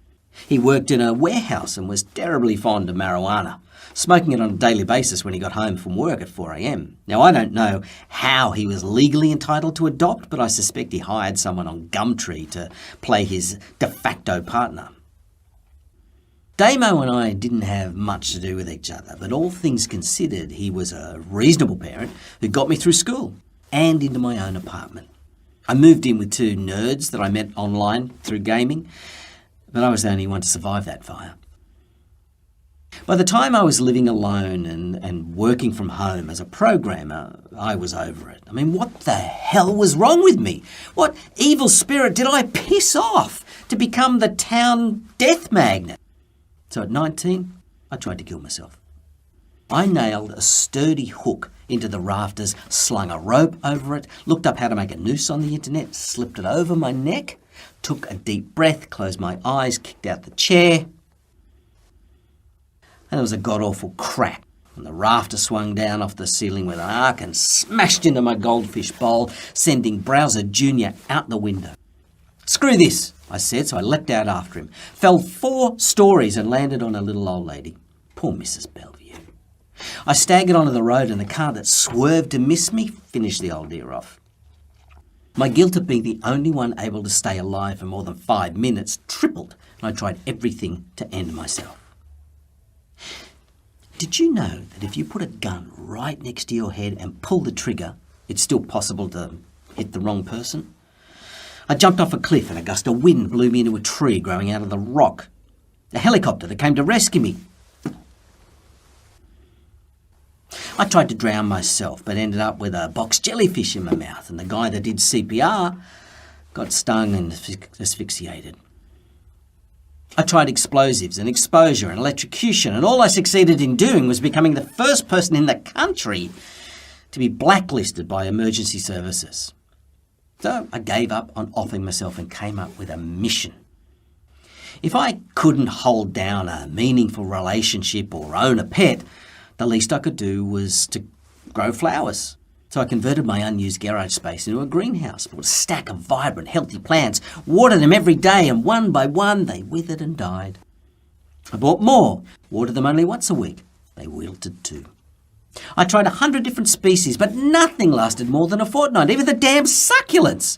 He worked in a warehouse and was terribly fond of marijuana, smoking it on a daily basis when he got home from work at 4 a.m. Now, I don't know how he was legally entitled to adopt, but I suspect he hired someone on Gumtree to play his de facto partner. Damo and I didn't have much to do with each other, but all things considered, he was a reasonable parent who got me through school and into my own apartment. I moved in with 2 nerds that I met online through gaming, but I was the only one to survive that fire. By the time I was living alone and working from home as a programmer, I was over it. I mean, what the hell was wrong with me? What evil spirit did I piss off to become the town death magnet? So at 19, I tried to kill myself. I nailed a sturdy hook into the rafters, slung a rope over it, looked up how to make a noose on the internet, slipped it over my neck, took a deep breath, closed my eyes, kicked out the chair. And there was a god-awful crack, and the rafter swung down off the ceiling with an arc and smashed into my goldfish bowl, sending Browser Jr. out the window. "Screw this," I said, so I leapt out after him, fell 4 stories and landed on a little old lady. Poor Mrs. Bellevue. I staggered onto the road and the car that swerved to miss me finished the old dear off. My guilt of being the only one able to stay alive for more than 5 minutes tripled, and I tried everything to end myself. Did you know that if you put a gun right next to your head and pull the trigger, it's still possible to hit the wrong person? I jumped off a cliff and a gust of wind blew me into a tree growing out of the rock. A helicopter that came to rescue me. I tried to drown myself, but ended up with a box jellyfish in my mouth, and the guy that did CPR got stung and asphyxiated. I tried explosives and exposure and electrocution, and all I succeeded in doing was becoming the first person in the country to be blacklisted by emergency services. So I gave up on offing myself and came up with a mission. If I couldn't hold down a meaningful relationship or own a pet, the least I could do was to grow flowers. So I converted my unused garage space into a greenhouse, bought a stack of vibrant, healthy plants, watered them every day, and one by one they withered and died. I bought more, watered them only once a week. They wilted too. I tried 100 different species, but nothing lasted more than a fortnight, even the damn succulents.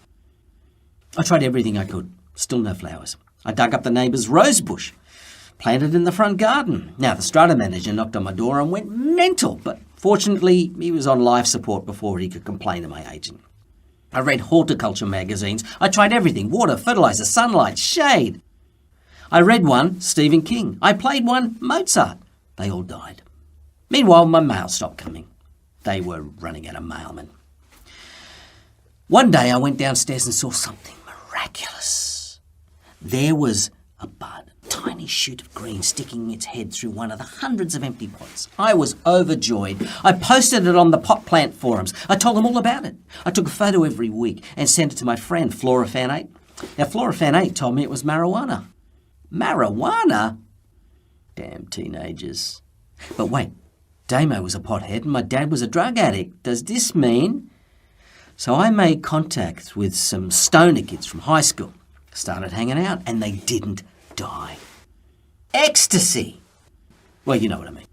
I tried everything I could, still no flowers. I dug up the neighbour's rose bush, planted in the front garden. Now the strata manager knocked on my door and went mental, but fortunately he was on life support before he could complain to my agent. I read horticulture magazines. I tried everything: water, fertiliser, sunlight, shade. I read one, Stephen King. I played one, Mozart. They all died. Meanwhile, my mail stopped coming. They were running out of mailmen. One day I went downstairs and saw something miraculous. There was a bud, a tiny shoot of green sticking its head through one of the hundreds of empty pots. I was overjoyed. I posted it on the pot plant forums. I told them all about it. I took a photo every week and sent it to my friend FloraFan8. Now FloraFan8 told me it was marijuana. Marijuana? Damn teenagers. But wait, Damo was a pothead and my dad was a drug addict. Does this mean? So I made contact with some stoner kids from high school, started hanging out, and they didn't die. Ecstasy! Well, you know what I mean.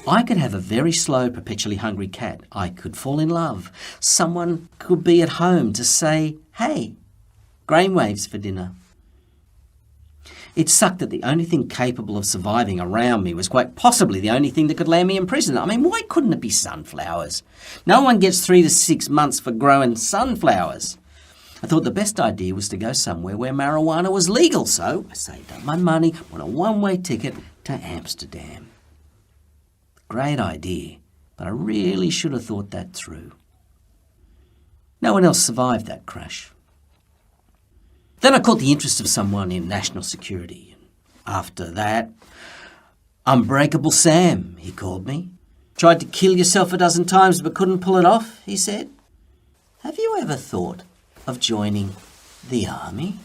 I could have a very slow, perpetually hungry cat. I could fall in love. Someone could be at home to say, "Hey, brainwaves for dinner." It sucked that the only thing capable of surviving around me was quite possibly the only thing that could land me in prison. I mean, why couldn't it be sunflowers? No one gets 3 to 6 months for growing sunflowers. I thought the best idea was to go somewhere where marijuana was legal, so I saved up my money on a one-way ticket to Amsterdam. Great idea, but I really should have thought that through. No one else survived that crash. Then I caught the interest of someone in national security. After that, Unbreakable Sam, he called me. Tried to kill yourself a dozen times but couldn't pull it off, he said. Have you ever thought of joining the army?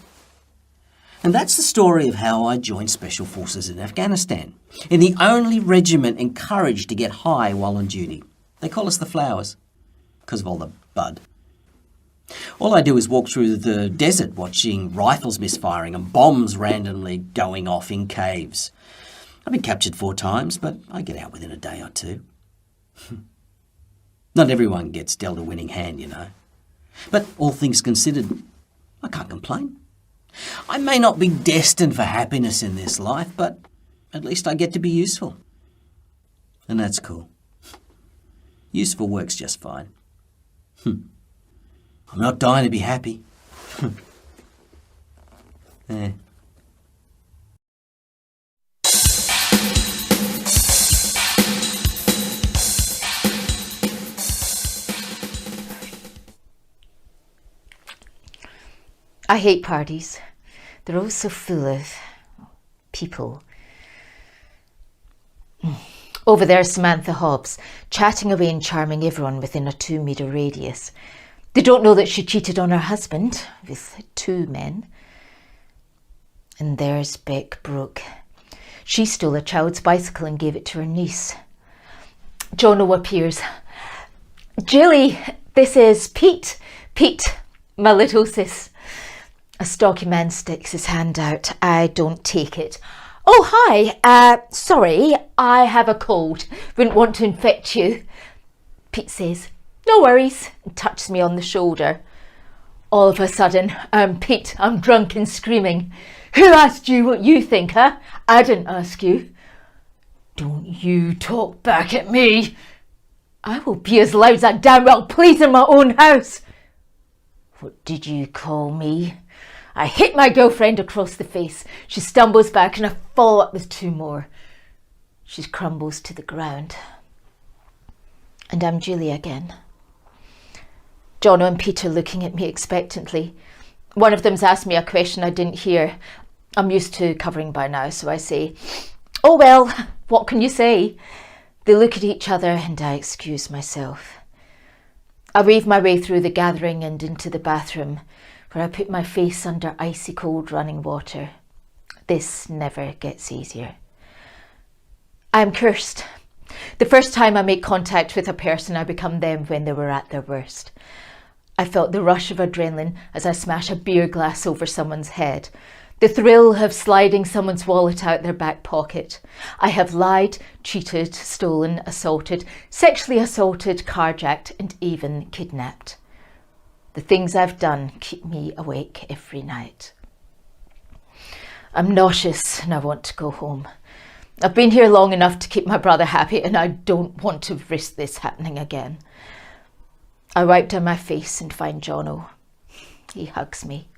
And that's the story of how I joined Special Forces in Afghanistan, in the only regiment encouraged to get high while on duty. They call us the Flowers, because of all the bud. All I do is walk through the desert watching rifles misfiring and bombs randomly going off in caves. I've been captured 4 times, but I get out within a day or 2. Not everyone gets dealt a winning hand, you know. But all things considered, I can't complain. I may not be destined for happiness in this life, but at least I get to be useful. And that's cool. Useful works just fine. I'm not dying to be happy. I hate parties. They're all so full of people. Over there, Samantha Hobbs, chatting away and charming everyone within a 2-metre radius. They don't know that she cheated on her husband with 2 men. And there's Beck Brooke. She stole a child's bicycle and gave it to her niece. Jono appears. Julie, this is Pete. Pete, my little sis. A stocky man sticks his hand out. I don't take it. Oh, hi. Sorry, I have a cold. Wouldn't want to infect you. Pete says, no worries, and touches me on the shoulder. All of a sudden, Pete, I'm drunk and screaming. Who asked you what you think, huh? I didn't ask you. Don't you talk back at me. I will be as loud as I damn well please in my own house. What did you call me? I hit my girlfriend across the face. She stumbles back and I follow up with 2 more. She crumbles to the ground. And I'm Julie again. Jono and Peter looking at me expectantly. One of them's asked me a question I didn't hear. I'm used to covering by now, so I say, oh well, what can you say? They look at each other and I excuse myself. I weave my way through the gathering and into the bathroom, where I put my face under icy cold running water. This never gets easier. I am cursed. The first time I make contact with a person, I become them when they were at their worst. I felt the rush of adrenaline as I smash a beer glass over someone's head. The thrill of sliding someone's wallet out their back pocket. I have lied, cheated, stolen, assaulted, sexually assaulted, carjacked, and even kidnapped. The things I've done keep me awake every night. I'm nauseous and I want to go home. I've been here long enough to keep my brother happy and I don't want to risk this happening again. I wipe down my face and find Jono. He hugs me.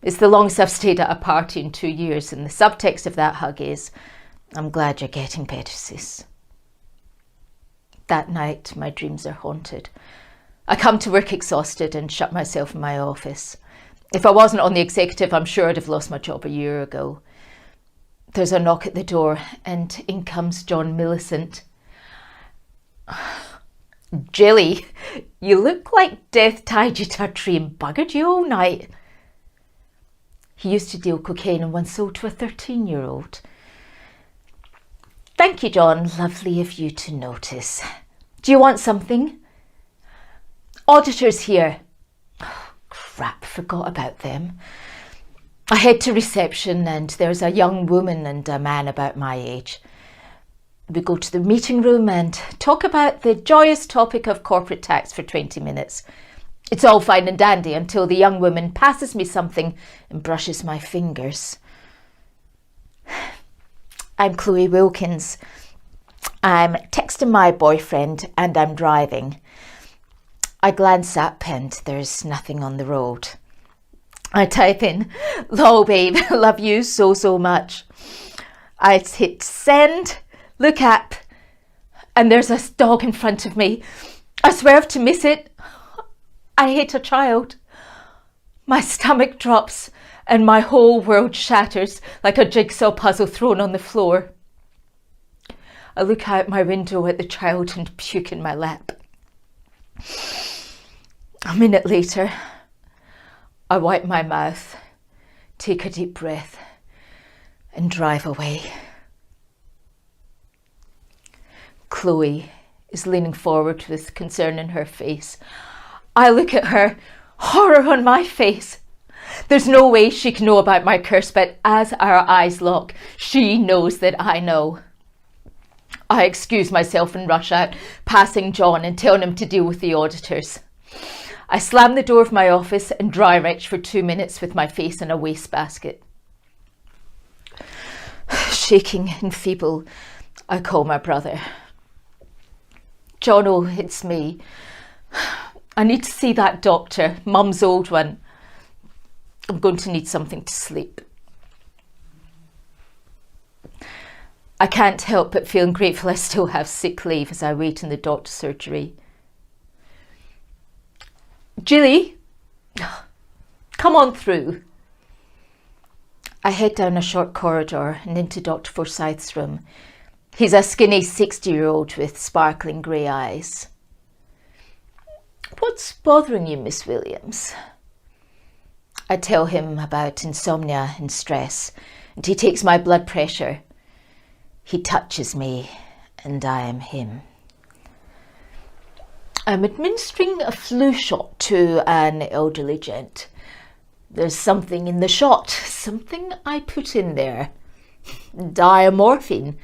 It's the longest I've stayed at a party in 2 years, and the subtext of that hug is, I'm glad you're getting better, sis. That night, my dreams are haunted. I come to work exhausted and shut myself in my office. If I wasn't on the executive, I'm sure I'd have lost my job a year ago. There's a knock at the door, and in comes John Millicent. Jilly, you look like death tied you to a tree and buggered you all night. He used to deal cocaine and once sold to a 13-year-old. Thank you, John. Lovely of you to notice. Do you want something? Auditors here. Oh, crap, forgot about them. I head to reception and there's a young woman and a man about my age. We go to the meeting room and talk about the joyous topic of corporate tax for 20 minutes. It's all fine and dandy until the young woman passes me something and brushes my fingers. I'm Chloe Wilkins. I'm texting my boyfriend and I'm driving. I glance up and there's nothing on the road. I type in, lol babe, love you so much. I hit send, look up, and there's a dog in front of me. I swerve to miss it. I hit a child. My stomach drops and my whole world shatters like a jigsaw puzzle thrown on the floor. I look out my window at the child and puke in my lap. A minute later, I wipe my mouth, take a deep breath, and drive away. Chloe is leaning forward with concern in her face. I look at her, horror on my face. There's no way she can know about my curse, but as our eyes lock, she knows that I know. I excuse myself and rush out, passing John and telling him to deal with the auditors. I slam the door of my office and dry retch for 2 minutes with my face in a wastebasket. Shaking and feeble, I call my brother. Jono, it's me. I need to see that doctor, Mum's old one. I'm going to need something to sleep. I can't help but feeling grateful I still have sick leave as I wait in the doctor's surgery. Julie, come on through. I head down a short corridor and into Dr. Forsyth's room. He's a skinny 60-year-old with sparkling grey eyes. What's bothering you, Miss Williams? I tell him about insomnia and stress, and he takes my blood pressure. He touches me, and I am him. I'm administering a flu shot to an elderly gent. There's something in the shot, something I put in there. Diamorphine,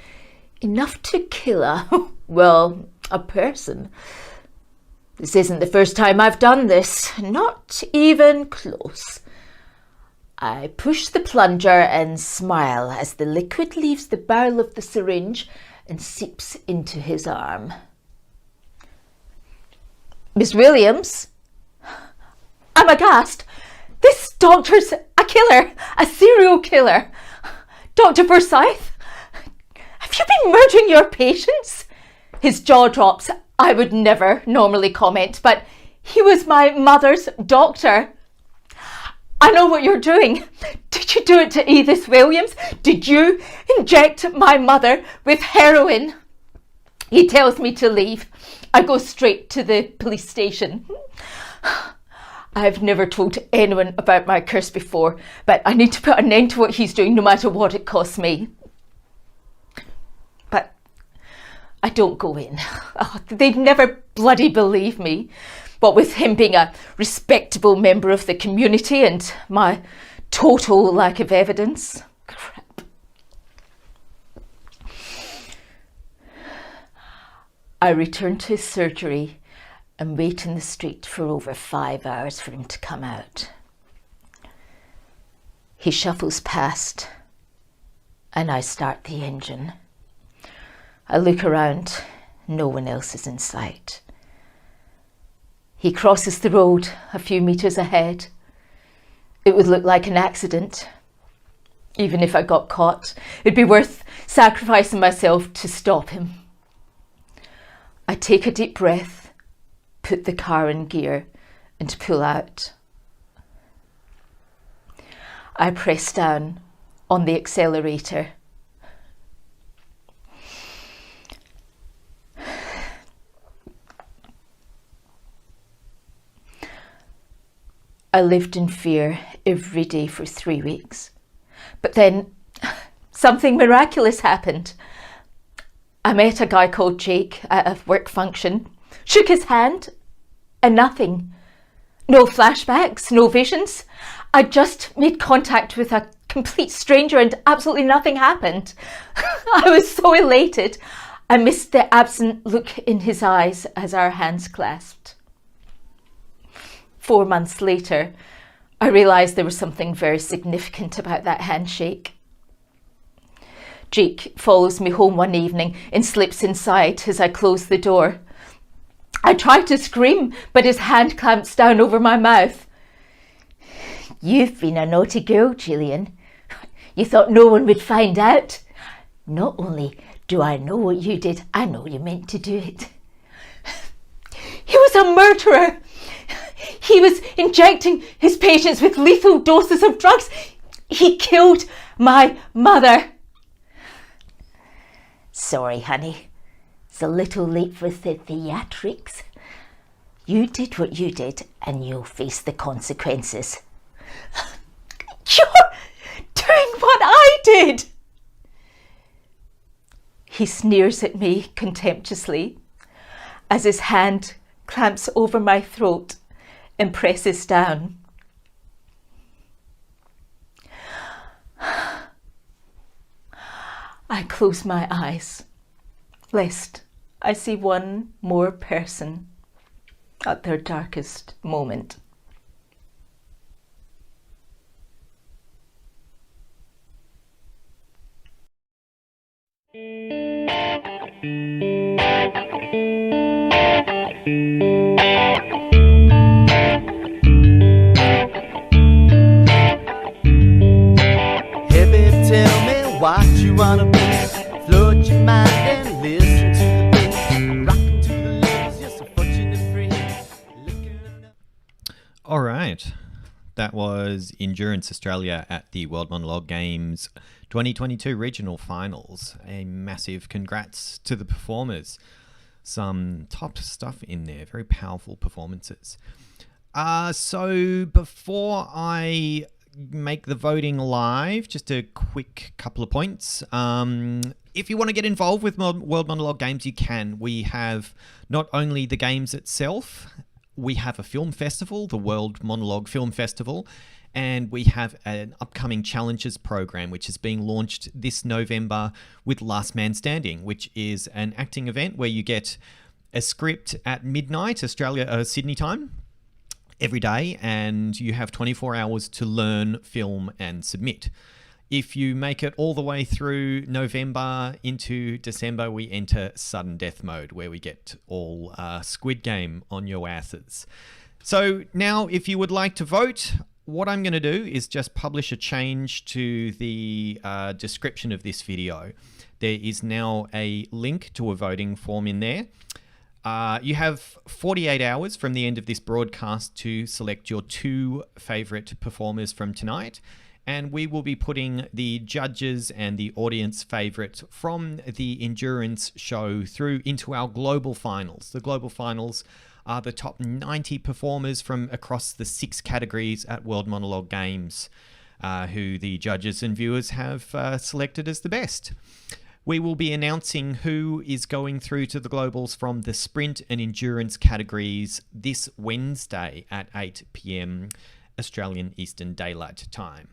enough to kill a person. This isn't the first time I've done this, not even close. I push the plunger and smile as the liquid leaves the barrel of the syringe and seeps into his arm. Miss Williams? I'm aghast. This doctor's a killer, a serial killer. Dr. Forsyth, have you been murdering your patients? His jaw drops. I would never normally comment, but he was my mother's doctor. I know what you're doing. Did you do it to Edith Williams? Did you inject my mother with heroin? He tells me to leave. I go straight to the police station. I've never told anyone about my curse before, but I need to put an end to what he's doing no matter what it costs me. But I don't go in. They'd never bloody believe me. What with him being a respectable member of the community and my total lack of evidence. Crap. I return to his surgery and wait in the street for over 5 hours for him to come out. He shuffles past and I start the engine. I look around, no one else is in sight. He crosses the road a few meters ahead. It would look like an accident. Even if I got caught, it'd be worth sacrificing myself to stop him. I take a deep breath, put the car in gear and pull out. I press down on the accelerator. I lived in fear every day for 3 weeks. But then something miraculous happened. I met a guy called Jake at a work function, shook his hand, and nothing. No flashbacks, no visions. I just made contact with a complete stranger and absolutely nothing happened. I was so elated. I missed the absent look in his eyes as our hands clasped. 4 months later, I realised there was something very significant about that handshake. Jake follows me home one evening and slips inside as I close the door. I try to scream, but his hand clamps down over my mouth. You've been a naughty girl, Gillian. You thought no one would find out. Not only do I know what you did, I know you meant to do it. He was a murderer. He was injecting his patients with lethal doses of drugs. He killed my mother. Sorry, honey. It's a little late for the theatrics. You did what you did and you'll face the consequences. You're doing what I did! He sneers at me contemptuously as his hand clamps over my throat and presses down. I close my eyes, lest I see one more person at their darkest moment. What you wanna be, float your mind and listen to the bass, rockin' to the ladies, you're so fortunate free. All right, That was Endurance Australia at the World Monologue Games 2022 Regional Finals. A massive congrats to the performers. Some top stuff in there, very powerful performances. So before I make the voting live, just a quick couple of points. If you want to get involved with World Monologue Games, you can. We have not only the games itself, we have a film festival, the World Monologue Film Festival, and we have an upcoming Challenges program, which is being launched this November with Last Man Standing, which is an acting event where you get a script at midnight, Sydney time, every day, and you have 24 hours to learn, film, and submit. If you make it all the way through November into December, we enter sudden death mode, where we get all Squid Game on your asses. So now, if you would like to vote, what I'm going to do is just publish a change to the description of this video. There is now a link to a voting form in there. You have 48 hours from the end of this broadcast to select your 2 favourite performers from tonight. And we will be putting the judges and the audience favourite from the endurance show through into our global finals. The global finals are the top 90 performers from across the 6 categories at World Monologue Games, who the judges and viewers have selected as the best. We will be announcing who is going through to the globals from the sprint and endurance categories this Wednesday at 8 p.m. Australian Eastern Daylight Time.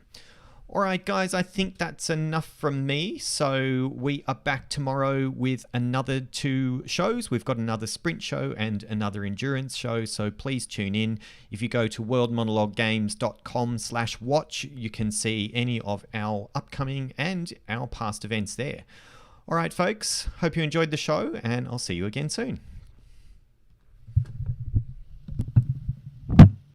All right, guys, I think that's enough from me. So we are back tomorrow with another 2 shows. We've got another sprint show and another endurance show. So please tune in. If you go to worldmonologuegames.com/watch, you can see any of our upcoming and our past events there. All right, folks, hope you enjoyed the show, and I'll see you again soon.